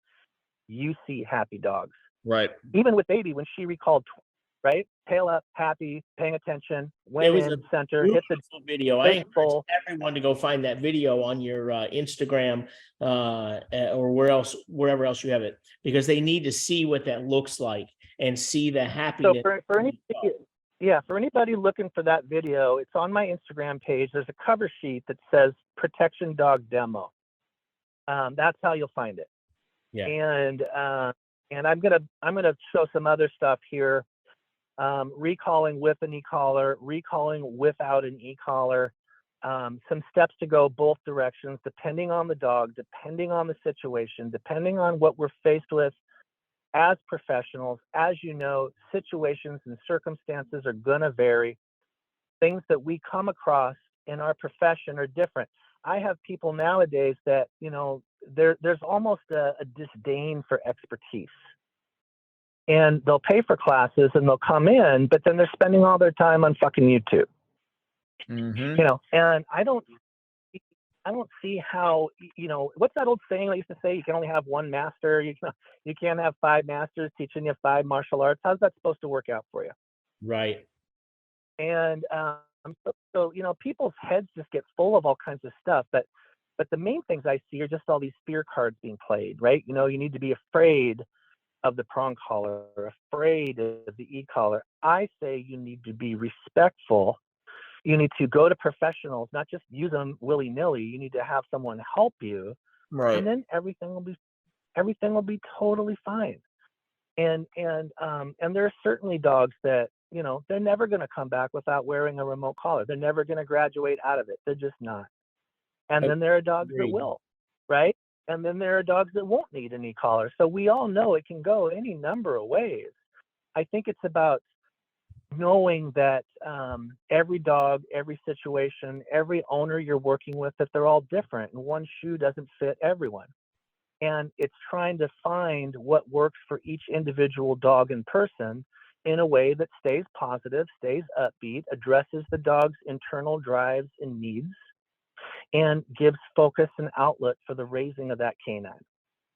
you see happy dogs. Right. Even with Baby, when she recalled, right, tail up, happy, paying attention, went in center, hit the video. I encourage everyone to go find that video on your Instagram or wherever else you have it, because they need to see what that looks like and see the happiness. So for anybody looking for that video, it's on my Instagram page. There's a cover sheet that says Protection Dog Demo. That's how you'll find it. Yeah. And I'm gonna show some other stuff here. Recalling with an e-collar, recalling without an e-collar. some steps to go both directions, depending on the dog, depending on the situation, depending on what we're faced with as professionals. As you know, situations and circumstances are going to vary. Things that we come across in our profession are different. I have people nowadays that, you know, there's almost a disdain for expertise. And they'll pay for classes and they'll come in, but then they're spending all their time on fucking YouTube. Mm-hmm. You know, and I don't see how, you know, what's that old saying I used to say? You can only have one master. You can't have 5 masters teaching you 5 martial arts. How's that supposed to work out for you? Right. And so you know, people's heads just get full of all kinds of stuff. But the main things I see are just all these fear cards being played, right? You know, you need to be afraid of the prong collar, afraid of the e-collar. I say you need to be respectful. You need to go to professionals, not just use them willy-nilly. You need to have someone help you, Right. and then everything will be totally fine. And there are certainly dogs that, you know, they're never going to come back without wearing a remote collar. They're never going to graduate out of it. They're just not. And then there are dogs that will, right? And then there are dogs that won't need an e-collar. So we all know it can go any number of ways. I think it's about knowing that every dog, every situation, every owner you're working with, that they're all different and one shoe doesn't fit everyone. And it's trying to find what works for each individual dog and person in a way that stays positive, stays upbeat, addresses the dog's internal drives and needs, and gives focus and outlet for the raising of that canine.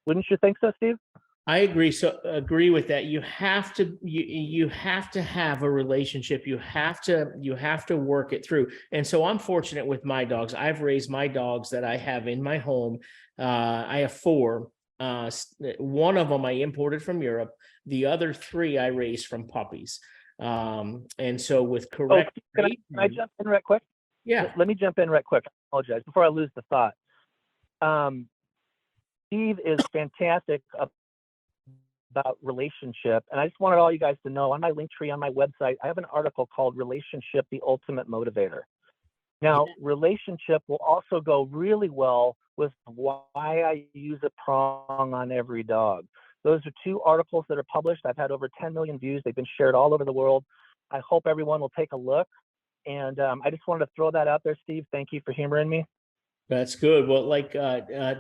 Wouldn't you think so, Steve? I agree. So agree with that. You have to have a relationship. You have to work it through. And so I'm fortunate with my dogs. I've raised my dogs that I have in my home. I have 4. One of them I imported from Europe. The other 3 I raised from puppies. And so with correct. Can I jump in right quick? Yeah. Let me jump in right quick. I apologize before I lose the thought. Steve is fantastic about relationship. And I just wanted all you guys to know, on my link tree on my website, I have an article called Relationship, the Ultimate Motivator. Now, relationship will also go really well with why I use a prong on every dog. Those are 2 articles that are published. I've had over 10 million views. They've been shared all over the world. I hope everyone will take a look. And I just wanted to throw that out there, Steve. Thank you for humoring me. That's good. Well, like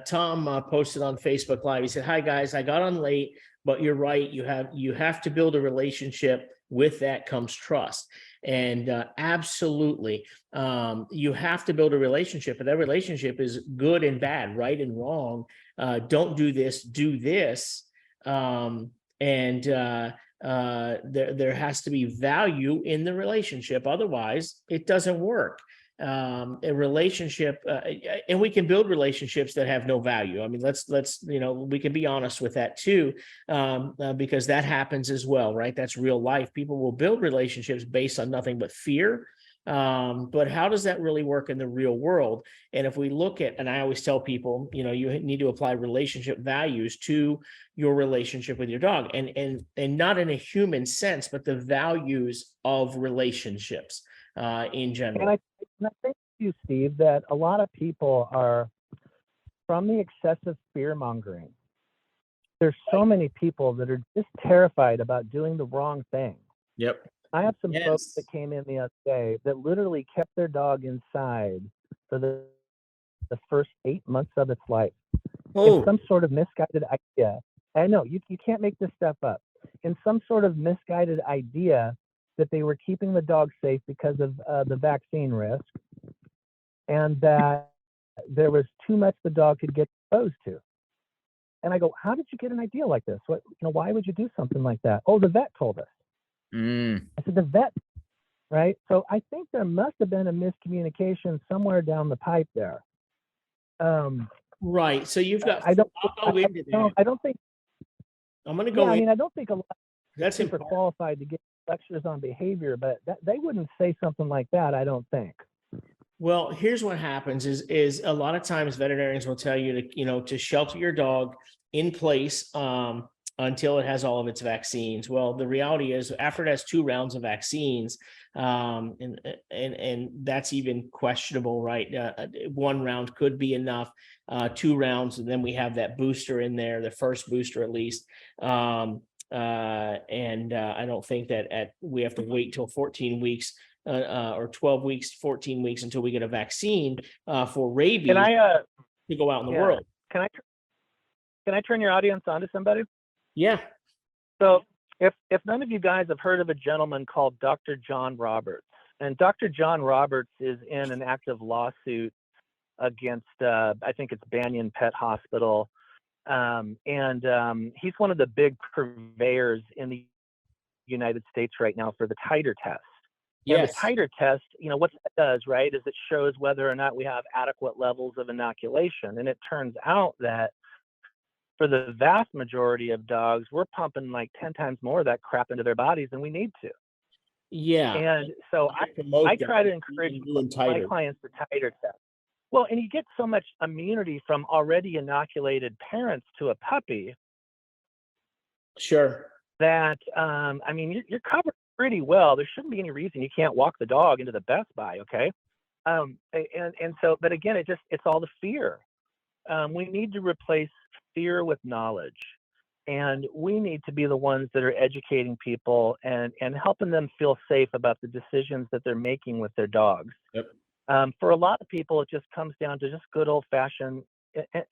Tom posted on Facebook Live, he said, "Hi guys, I got on late, but you're right. You have to build a relationship. With that comes trust, and absolutely, you have to build a relationship. And that relationship is good and bad, right and wrong. Don't do this. Do this, and there has to be value in the relationship. Otherwise, it doesn't work." A relationship, and we can build relationships that have no value. I mean, let's you know, we can be honest with that too, because that happens as well, right? That's real life. People will build relationships based on nothing but fear. But how does that really work in the real world? And if we look at, and I always tell people, you know, you need to apply relationship values to your relationship with your dog, and not in a human sense, but the values of relationships in general. And I think you, Steve, that a lot of people are, from the excessive fear mongering, there's so many people that are just terrified about doing the wrong thing. Yep. I have some folks that came in the other day that literally kept their dog inside for the first 8 months of its life. In some sort of misguided idea. I know, you can't make this stuff up. In some sort of misguided idea that they were keeping the dog safe because of the vaccine risk, and that there was too much the dog could get exposed to. And I go, how did you get an idea like this? What, you know, why would you do something like that? Oh, the vet told us. I said, the vet, right? So I think there must have been a miscommunication somewhere down the pipe there. Right. So you've got. I don't into that. I don't think. I'm going to go. Yeah, I mean, I don't think a lot That's of people are qualified to give lectures on behavior, but they wouldn't say something like that, I don't think. Well, here's what happens is a lot of times veterinarians will tell you to, you know, to shelter your dog in place until it has all of its vaccines. Well, the reality is after it has 2 rounds of vaccines, and that's even questionable, right? 1 round could be enough, 2 rounds, and then we have that booster in there, the first booster at least. I don't think that we have to wait till 14 weeks or 12 weeks, 14 weeks until we get a vaccine for rabies to go out in the world. Can I turn your audience on to somebody? Yeah. So if none of you guys have heard of a gentleman called Dr. John Roberts, and Dr. John Roberts is in an active lawsuit against, I think it's Banyan Pet Hospital. He's one of the big purveyors in the United States right now for the titer test. Yes. And the titer test, what that does, right, is it shows whether or not we have adequate levels of inoculation. And it turns out that for the vast majority of dogs, we're pumping like 10 times more of that crap into their bodies than we need to. Yeah. And so I try to encourage my clients to titer test. Well, and you get so much immunity from already inoculated parents to a puppy. Sure. That, you're covered pretty well. There shouldn't be any reason you can't walk the dog into the Best Buy, okay? But again, it's all the fear. We need to replace fear with knowledge. And we need to be the ones that are educating people and helping them feel safe about the decisions that they're making with their dogs. Yep. For a lot of people, it just comes down to just good old fashioned,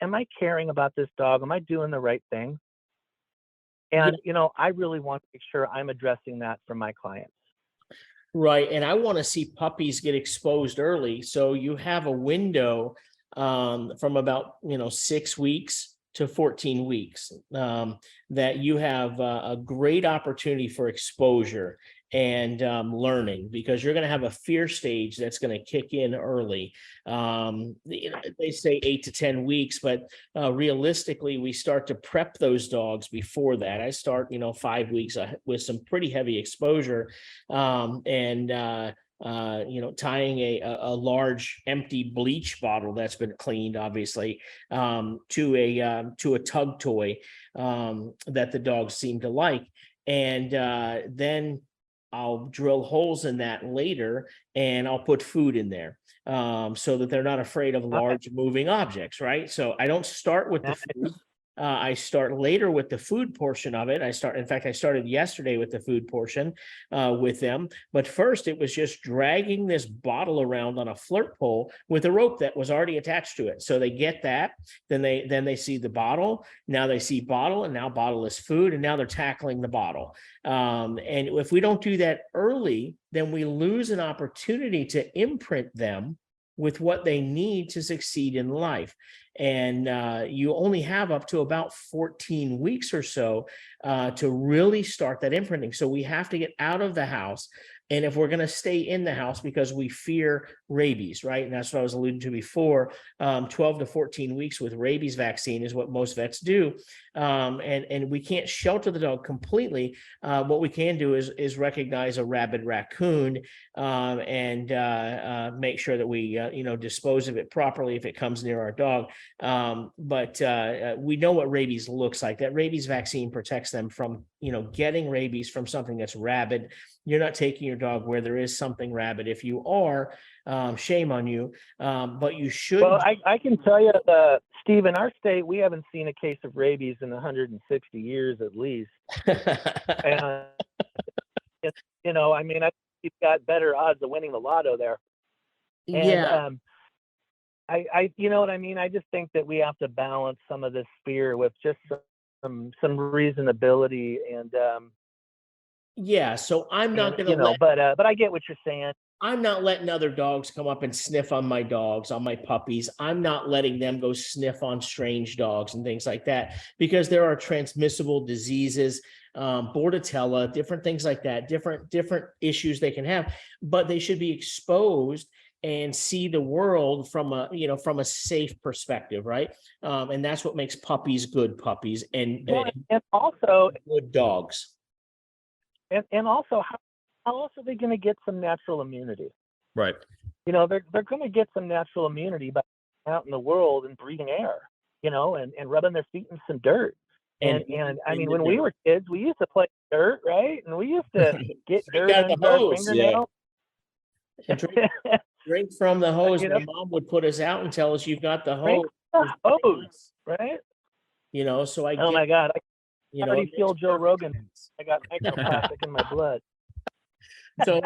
am I caring about this dog? Am I doing the right thing? And, I really want to make sure I'm addressing that for my clients. Right. And I want to see puppies get exposed early. So you have a window from about, 6 weeks to 14 weeks that you have a great opportunity for exposure and learning, because you're going to have a fear stage that's going to kick in early. They say 8 to 10 weeks, but realistically, we start to prep those dogs before that. I start, 5 weeks with some pretty heavy exposure, tying a large empty bleach bottle that's been cleaned, obviously, to a tug toy that the dogs seem to like, and then I'll drill holes in that later, and I'll put food in there so that they're not afraid of large moving objects, right? So I don't start with the food. I start later with the food portion of it. I started yesterday with the food portion with them. But first, it was just dragging this bottle around on a flirt pole with a rope that was already attached to it. So they get that. Then they see the bottle. Now they see bottle, and now bottle is food, and now they're tackling the bottle. And if we don't do that early, then we lose an opportunity to imprint them with what they need to succeed in life. And you only have up to about 14 weeks or so to really start that imprinting. So we have to get out of the house. And if we're going to stay in the house because we fear rabies, right? And that's what I was alluding to before, 12 to 14 weeks with rabies vaccine is what most vets do. And we can't shelter the dog completely. What we can do is recognize a rabid raccoon and make sure that we, dispose of it properly if it comes near our dog. But we know what rabies looks like. That rabies vaccine protects them from, getting rabies from something that's rabid. You're not taking your dog where there is something rabid. If you are, shame on you. But you should. Well, I can tell you, Steve, in our state, we haven't seen a case of rabies in 160 years at least. And, I think you've got better odds of winning the lotto there. And, yeah. you know what I mean? I just think that we have to balance some of this fear with just some reasonability and. Yeah, so I'm not going to but I get what you're saying. I'm not letting other dogs come up and sniff on my dogs, on my puppies. I'm not letting them go sniff on strange dogs and things like that, because there are transmissible diseases, Bordetella, different things like that, different issues they can have, but they should be exposed and see the world from a safe perspective, right? And that's what makes puppies good puppies and also good dogs. And also, how else are they going to get some natural immunity? Right. They're going to get some natural immunity by out in the world and breathing air, and rubbing their feet in some dirt. And And I in mean, the when we dirt. were kids, we used to play dirt, right? And we used to get Drink dirt out of the under our hose. Yeah. fingernails. And drink from the hose. You My know, mom would put us out and tell us, "You've got the drink hose." the hose, right? So I Oh get, my God, I it already makes feel Joe perfect Rogan. sense. I got microplastic in my blood. So,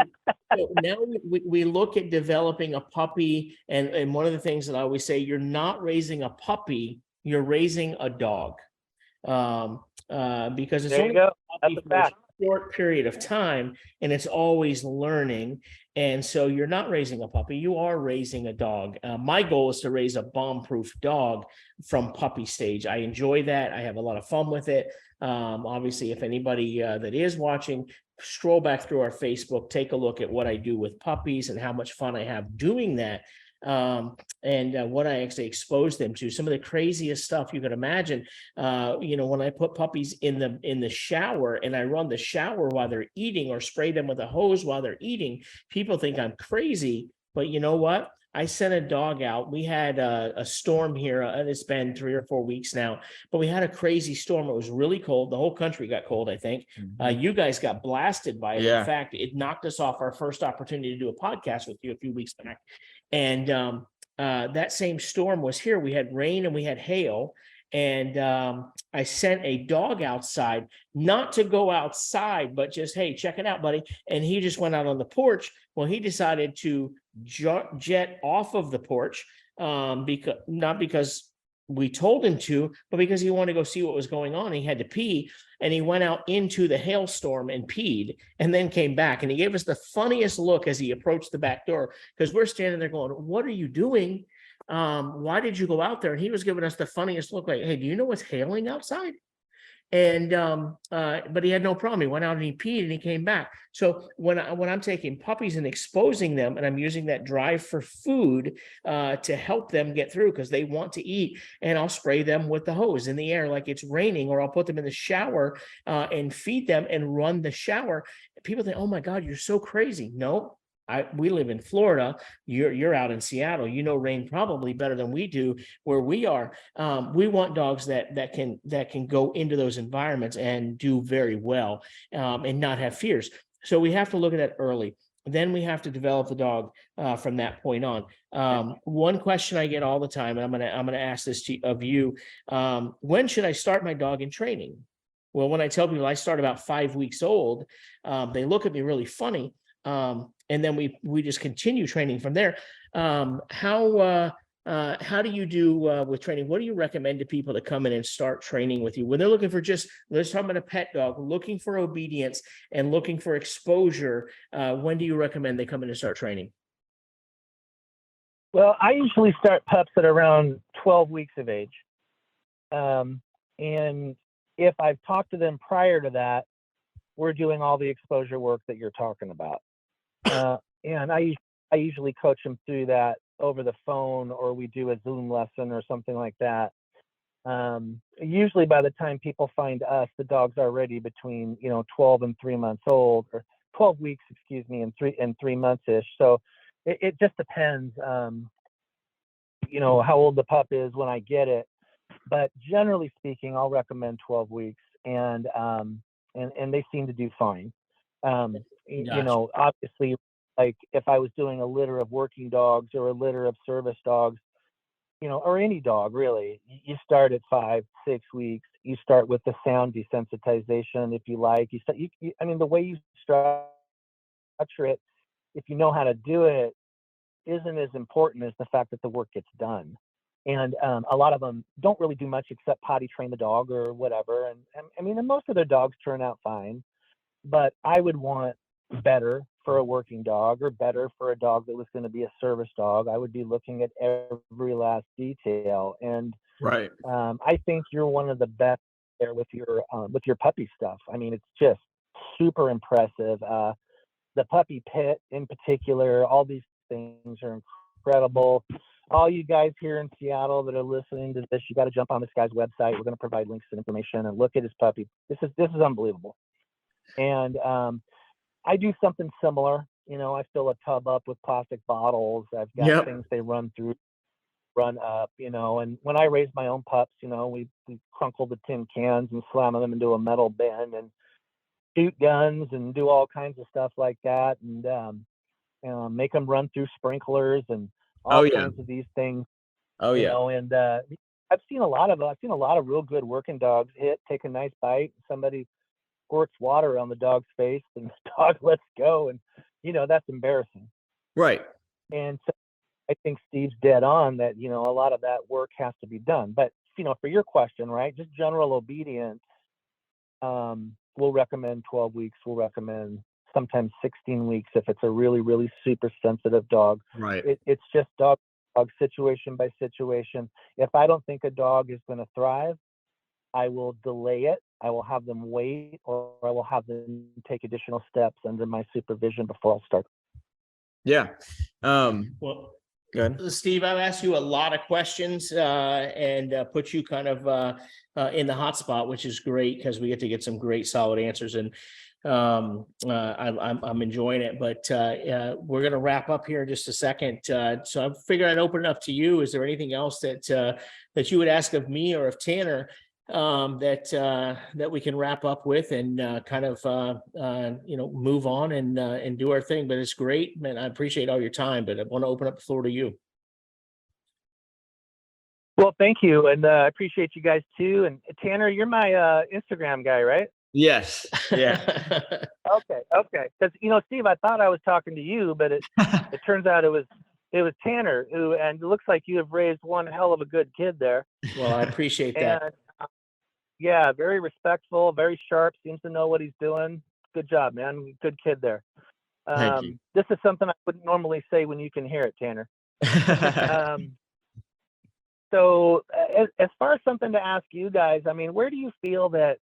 so now we look at developing a puppy, and one of the things that I always say, you're not raising a puppy, you're raising a dog. Because it's There you only go. a That's puppy a for a fact. short period of time, and it's always learning. And so you're not raising a puppy, you are raising a dog. My goal is to raise a bomb-proof dog from puppy stage. I enjoy that. I have a lot of fun with it. Obviously, if anybody that is watching, scroll back through our Facebook, take a look at what I do with puppies and how much fun I have doing that. And what I actually expose them to, some of the craziest stuff you can imagine. When I put puppies in the shower and I run the shower while they're eating, or spray them with a hose while they're eating, people think I'm crazy. But you know what? I sent a dog out. We had a storm here, and it's been 3 or 4 weeks now, but we had a crazy storm. It was really cold. The whole country got cold, I think. You guys got blasted by it. Yeah. In fact, it knocked us off our first opportunity to do a podcast with you a few weeks back. And that same storm was here. We had rain and we had hail. And I sent a dog outside, not to go outside, but just, hey, check it out, buddy. And he just went out on the porch. Well, he decided to jet off of the porch, because we told him to, but because he wanted to go see what was going on. He had to pee, and he went out into the hailstorm and peed, and then came back. And he gave us the funniest look as he approached the back door, because we're standing there going, "What are you doing? Why did you go out there?" And he was giving us the funniest look, like, "Hey, do you know what's hailing outside?" And but he had no problem. He went out and he peed and he came back. So when I'm taking puppies and exposing them, and I'm using that drive for food to help them get through, because they want to eat, and I'll spray them with the hose in the air like it's raining, or I'll put them in the shower and feed them and run the shower. People think, "Oh my God, you're so crazy." No. We live in Florida. You're out in Seattle. You know rain probably better than we do where we are. We want dogs that can go into those environments and do very well, and not have fears. So we have to look at that early. Then we have to develop the dog from that point on. One question I get all the time, and I'm gonna ask this of you: when should I start my dog in training? Well, when I tell people I start about 5 weeks old, they look at me really funny. And then we just continue training from there. How do you do with training? What do you recommend to people to come in and start training with you when they're looking for let's talk about a pet dog, looking for obedience and looking for exposure? When do you recommend they come in and start training? Well, I usually start pups at around 12 weeks of age. And if I've talked to them prior to that, we're doing all the exposure work that you're talking about. And I usually coach them through that over the phone, or we do a Zoom lesson or something like that. Usually by the time people find us, the dog's already between 12 and 3 months old, or 12 weeks, excuse me, and 3 months ish. So it just depends, how old the pup is when I get it. But generally speaking, I'll recommend 12 weeks, and they seem to do fine. Gotcha. Obviously, like if I was doing a litter of working dogs or a litter of service dogs, or any dog really, you start at 5, 6 weeks. You start with the sound desensitization, if you like. The way you structure it, if you know how to do it, isn't as important as the fact that the work gets done. And a lot of them don't really do much except potty train the dog or whatever. And most of their dogs turn out fine. But I would want better for a working dog, or better for a dog that was going to be a service dog. I would be looking at every last detail. And Right. I think you're one of the best there with your puppy stuff. It's just super impressive. The puppy pit in particular, all these things are incredible. All you guys here in Seattle that are listening to this, you got to jump on this guy's website. We're going to provide links and information, and look at his puppy. This is unbelievable. And I do something similar. I fill a tub up with plastic bottles. I've got things they run through run up, and when I raised my own pups, we crunkle the tin cans and slam them into a metal bin and shoot guns and do all kinds of stuff like that, and make them run through sprinklers and all kinds of these things, and I've seen a lot of real good working dogs take a nice bite, somebody squirts water on the dog's face and the dog lets go, and that's embarrassing. Right. And so I think Steve's dead on that, a lot of that work has to be done. But, for your question, right, just general obedience, we'll recommend 12 weeks. We'll recommend sometimes 16 weeks if it's a really, really super sensitive dog. Right. It's just dog situation by situation. If I don't think a dog is going to thrive, I will delay it. I will have them wait, or I will have them take additional steps under my supervision before I'll start. Yeah. Well, good. Steve, I've asked you a lot of questions and put you kind of in the hot spot, which is great because we get some great solid answers, and I'm enjoying it. But we're going to wrap up here in just a second. So I figured I'd open it up to you. Is there anything else that you would ask of me or of Tanner that we can wrap up with and kind of move on and do our thing? But it's great, man. I appreciate all your time, but I want to open up the floor to you. Well, thank you, and I appreciate you guys too. And Tanner, you're my Instagram guy, right? Yes. Yeah. Okay. Because Steve, I thought I was talking to you, but it turns out it was Tanner who, and it looks like you have raised one hell of a good kid there. Well, I appreciate that. Yeah, very respectful, very sharp, seems to know what he's doing. Good job, man. Good kid there. Thank you. This is something I wouldn't normally say when you can hear it, Tanner. So as far as something to ask you guys, I mean, where do you feel that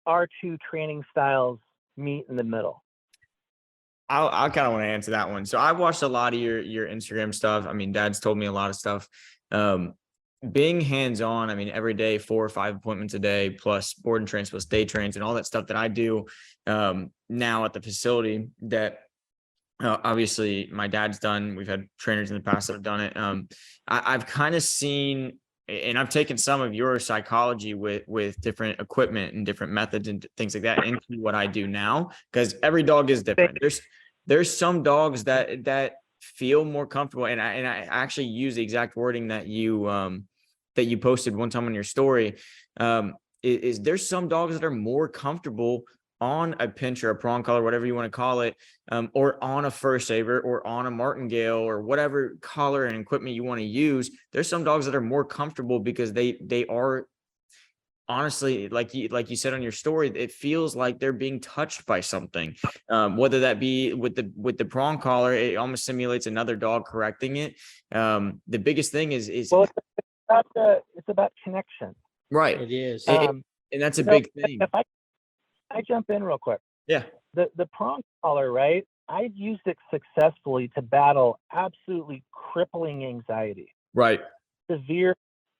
our two training styles meet in the middle? I kind of want to answer that one. So I watched a lot of your Instagram stuff. I mean, Dad's told me a lot of stuff. Being hands-on, I mean, every day, 4 or 5 appointments a day, plus board and trains, plus day trains, and all that stuff that I do now at the facility that obviously my dad's done. We've had trainers in the past that have done it. I've kind of seen, and I've taken some of your psychology with different equipment and different methods and things like that into what I do now, because every dog is different. There's some dogs that feel more comfortable, and I actually use the exact wording that you posted one time on your story. Is there's some dogs that are more comfortable on a pinch or a prong collar, whatever you want to call it, or on a fur saver or on a martingale or whatever collar and equipment you want to use. There's some dogs that are more comfortable because they are honestly, like you said on your story, it feels like they're being touched by something. Whether that be with the prong collar, it almost simulates another dog correcting it. The biggest thing is well, it's about connection. Right. It is. And that's a big thing. If I jump in real quick. Yeah. The prong collar, right? I've used it successfully to battle absolutely crippling anxiety. Right. Severe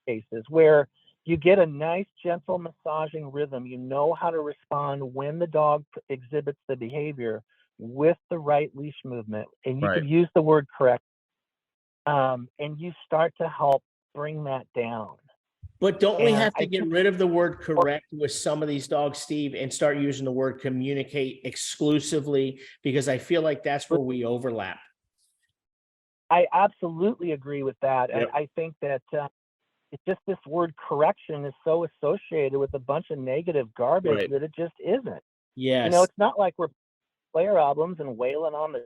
cases where you get a nice, gentle massaging rhythm. You know how to respond when the dog exhibits the behavior with the right leash movement. And you could use the word correct. And you start to help bring that down. But don't we have to get rid of the word correct with some of these dogs, Steve, and start using the word communicate exclusively? Because I feel like that's where we overlap. I absolutely agree with that. Yep. I think that it's just this word correction is so associated with a bunch of negative garbage that it just isn't. Yes. It's not like we're player albums and wailing on the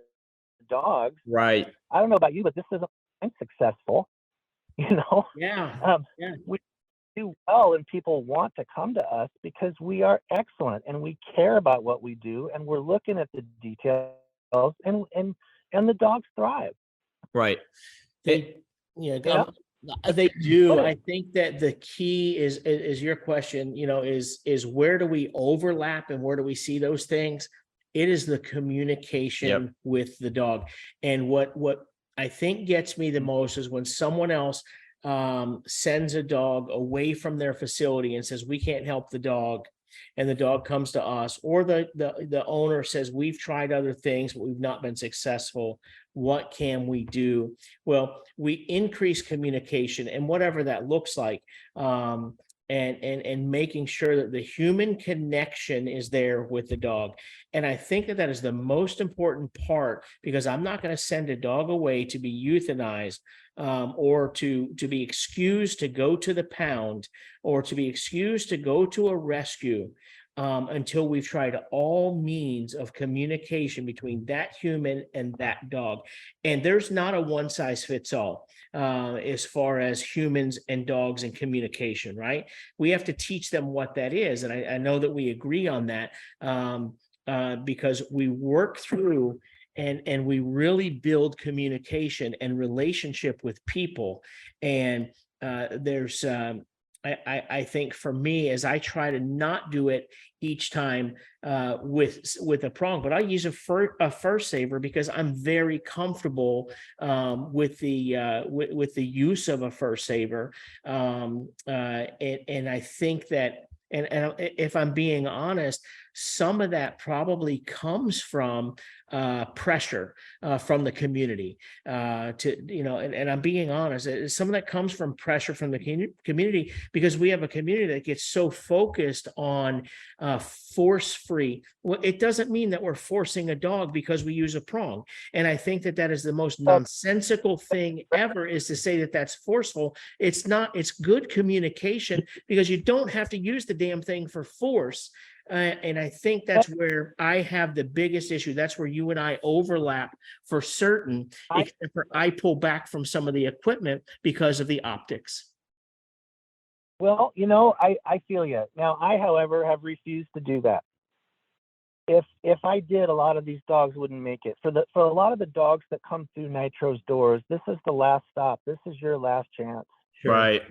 dogs. Right. I don't know about you, but this isn't successful. Yeah. We do well and people want to come to us because we are excellent and we care about what we do and we're looking at the details and the dogs thrive. Right. They do. I think that the key is your question, is where do we overlap and where do we see those things? It is the communication with the dog. And what I think gets me the most is when someone else sends a dog away from their facility and says, we can't help the dog. and the dog comes to us, or the owner says, we've tried other things, but we've not been successful. What can we do? Well, we increase communication, and whatever that looks like, and making sure that the human connection is there with the dog. And I think that is the most important part, because I'm not going to send a dog away to be euthanized, or to be excused to go to the pound, or to be excused to go to a rescue, until we've tried all means of communication between that human and that dog. And there's not a one size fits all, as far as humans and dogs and communication, right? We have to teach them what that is. And I know that we agree on that, because we work through and we really build communication and relationship with people. And there's I think for me, as I try to not do it each time with a prong, but I use a fur saver because I'm very comfortable with the use of a fur saver, and I think that, and if I'm being honest, some of that probably comes from pressure from the community, and I'm being honest, some of that comes from pressure from the community, because we have a community that gets so focused on force-free. Well, it doesn't mean that we're forcing a dog because we use a prong. And I think that is the most nonsensical thing ever, is to say that that's forceful. It's not. It's good communication, because you don't have to use the damn thing for force. And I think that's where I have the biggest issue. That's where you and I overlap for certain, except for I pull back from some of the equipment because of the optics. Well, I feel you. Now, I, however, have refused to do that. If I did, a lot of these dogs wouldn't make it. For a lot of the dogs that come through Nitro's doors, this is the last stop. This is your last chance. Sure. Right.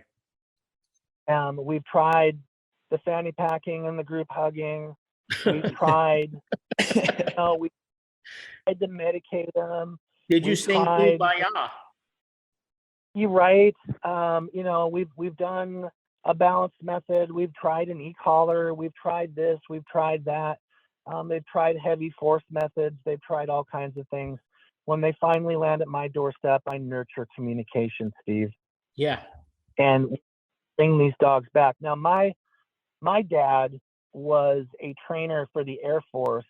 We've tried the fanny packing and the group hugging. We've tried, we tried to medicate them. Did you sing Kumbaya? You're right. We've done a balanced method. We've tried an e-collar. We've tried this. We've tried that. They've tried heavy force methods. They've tried all kinds of things. When they finally land at my doorstep, I nurture communication, Steve. Yeah. And bring these dogs back. Now, my dad was a trainer for the Air Force.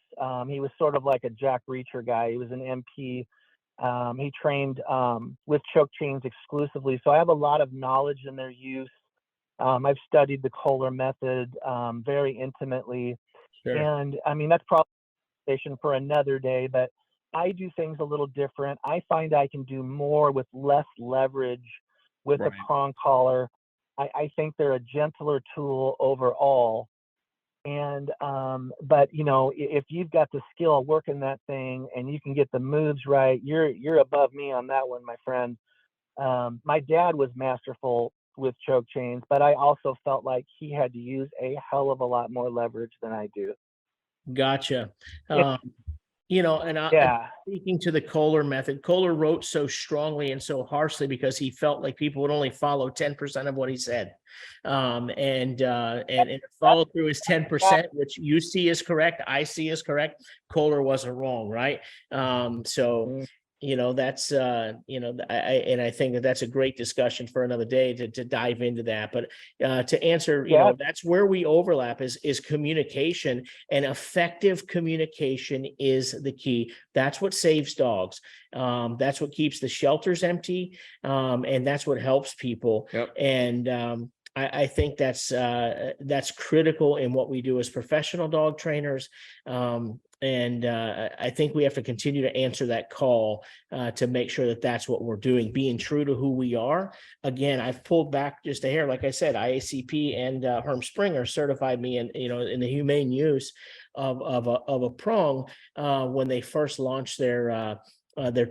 He was sort of like a Jack Reacher guy. He was an MP. He trained with choke chains exclusively. So I have a lot of knowledge in their use. I've studied the Kohler method very intimately. Sure. And I mean, that's probably a conversation for another day, but I do things a little different. I find I can do more with less leverage with a prong collar. I think they're a gentler tool overall. And, but if you've got the skill working that thing and you can get the moves right, you're above me on that one, my friend. My dad was masterful with choke chains, but I also felt like he had to use a hell of a lot more leverage than I do. Gotcha. Speaking to the Kohler method, Kohler wrote so strongly and so harshly because he felt like people would only follow 10% of what he said. And follow through his 10%, which you see is correct, I see is correct. Kohler wasn't wrong, right? That's I think that's a great discussion for another day to dive into that. But to answer, that's where we overlap is communication, and effective communication is the key. That's what saves dogs. That's what keeps the shelters empty, and that's what helps people. Yep. And I think that's critical in what we do as professional dog trainers. And I think we have to continue to answer that call to make sure that that's what we're doing, being true to who we are. Again, I've pulled back just a hair. Like I said, IACP and Herm Springer certified me in the humane use of a prong when they first launched their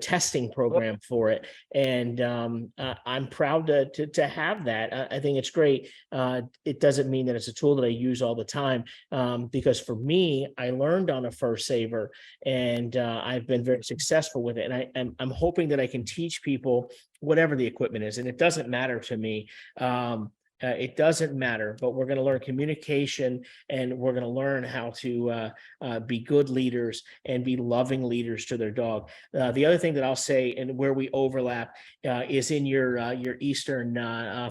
testing program for it. And I'm proud to have that. I think it's great. It doesn't mean that it's a tool that I use all the time, because for me, I learned on a fur saver, and I've been very successful with it. And I'm hoping that I can teach people whatever the equipment is, and it doesn't matter to me. It doesn't matter, but we're going to learn communication, and we're going to learn how to be good leaders and be loving leaders to their dog. The other thing that I'll say, and where we overlap, is in your Eastern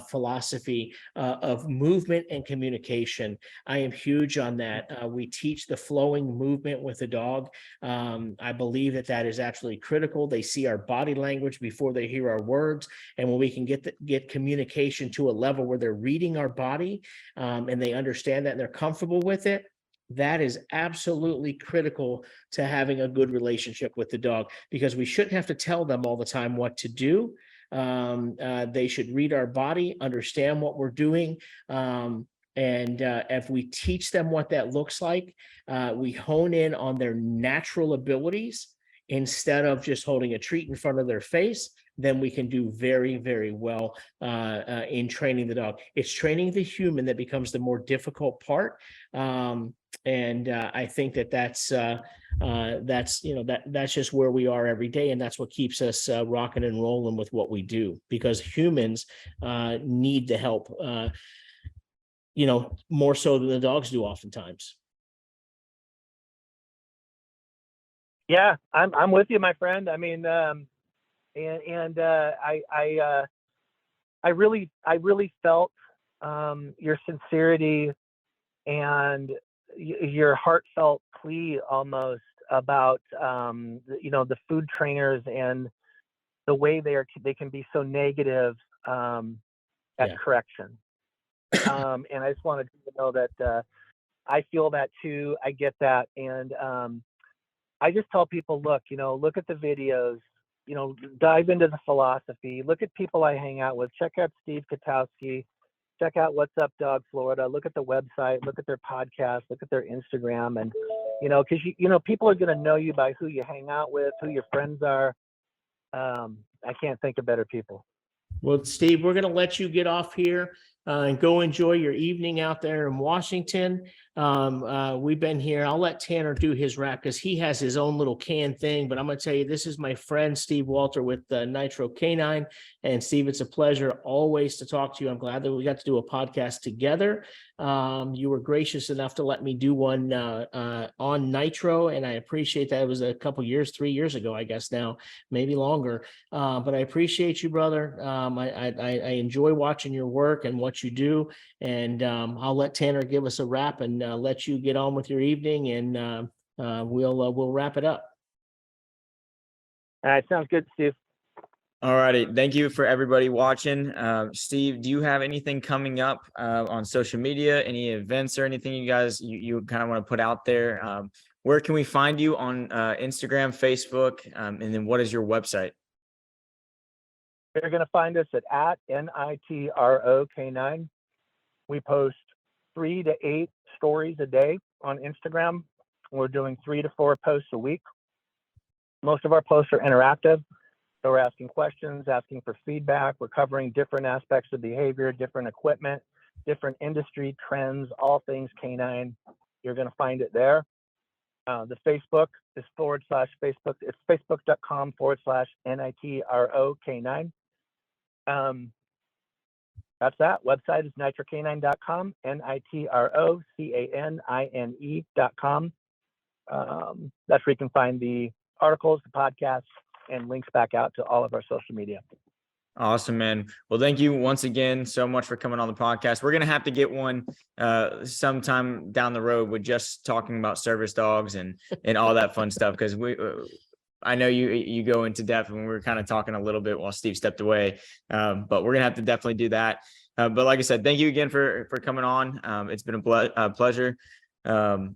philosophy of movement and communication. I am huge on that. We teach the flowing movement with the dog. I believe that that is absolutely critical. They see our body language before they hear our words, and when we can get communication to a level where they're reading our body, and they understand that and they're comfortable with it, that is absolutely critical to having a good relationship with the dog, because we shouldn't have to tell them all the time what to do. They should read our body, understand what we're doing. And if we teach them what that looks like, we hone in on their natural abilities instead of just holding a treat in front of their face, then we can do very, very well in training the dog. It's training the human that becomes the more difficult part. And I think that's that's just where we are every day, and that's what keeps us rocking and rolling with what we do, because humans need the help, more so than the dogs do oftentimes. Yeah, I'm with you, my friend. I mean, I really felt your sincerity and your heartfelt plea almost about the food trainers and the way they can be so negative at correction. And I just wanted you to know that I feel that too. I get that, and I just tell people, look at the videos, dive into the philosophy, look at people I hang out with, check out Steve Katowski, check out What's Up Dog Florida, look at the website, look at their podcast, look at their Instagram. And, because, people are going to know you by who you hang out with, who your friends are. I can't think of better people. Well, Steve, we're going to let you get off here and go enjoy your evening out there in Washington. We've been here. I'll let Tanner do his wrap because he has his own little can thing. But I'm going to tell you, this is my friend Steve Walter with NitroK9. And Steve, it's a pleasure always to talk to you. I'm glad that we got to do a podcast together. You were gracious enough to let me do one on Nitro, and I appreciate that. It was a couple years, 3 years ago, I guess now, maybe longer. But I appreciate you, brother. I enjoy watching your work and what you do. And I'll let Tanner give us a wrap and let you get on with your evening, and we'll wrap it up. All right, sounds good, Steve. All righty. Thank you for everybody watching. Steve, do you have anything coming up on social media, any events or anything you guys you kind of want to put out there? Where can we find you on Instagram, Facebook, and then what is your website? You're going to find us at NitroK9. We post 3 to 8 stories a day on Instagram. We're doing 3 to 4 posts a week. Most of our posts are interactive. So we're asking questions, asking for feedback. We're covering different aspects of behavior, different equipment, different industry trends, all things canine. You're going to find it there. The Facebook is /Facebook. It's facebook.com/NitroK9. That's that. Website is NitroK9.com, NitroKanine.com. That's where you can find the articles, the podcasts, and links back out to all of our social media. Awesome, man. Well, thank you once again so much for coming on the podcast. We're going to have to get one sometime down the road with just talking about service dogs and all that fun stuff. Cause I know you go into depth, and we were kind of talking a little bit while Steve stepped away. But we're going to have to definitely do that. But like I said, thank you again for coming on. It's been a pleasure. Yeah.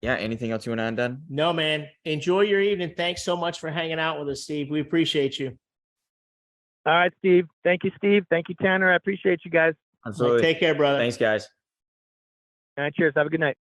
Anything else you want to add, Dan? No, man. Enjoy your evening. Thanks so much for hanging out with us, Steve. We appreciate you. All right, Steve. Thank you, Steve. Thank you, Tanner. I appreciate you guys. Absolutely. Take care, brother. Thanks, guys. All right, cheers. Have a good night.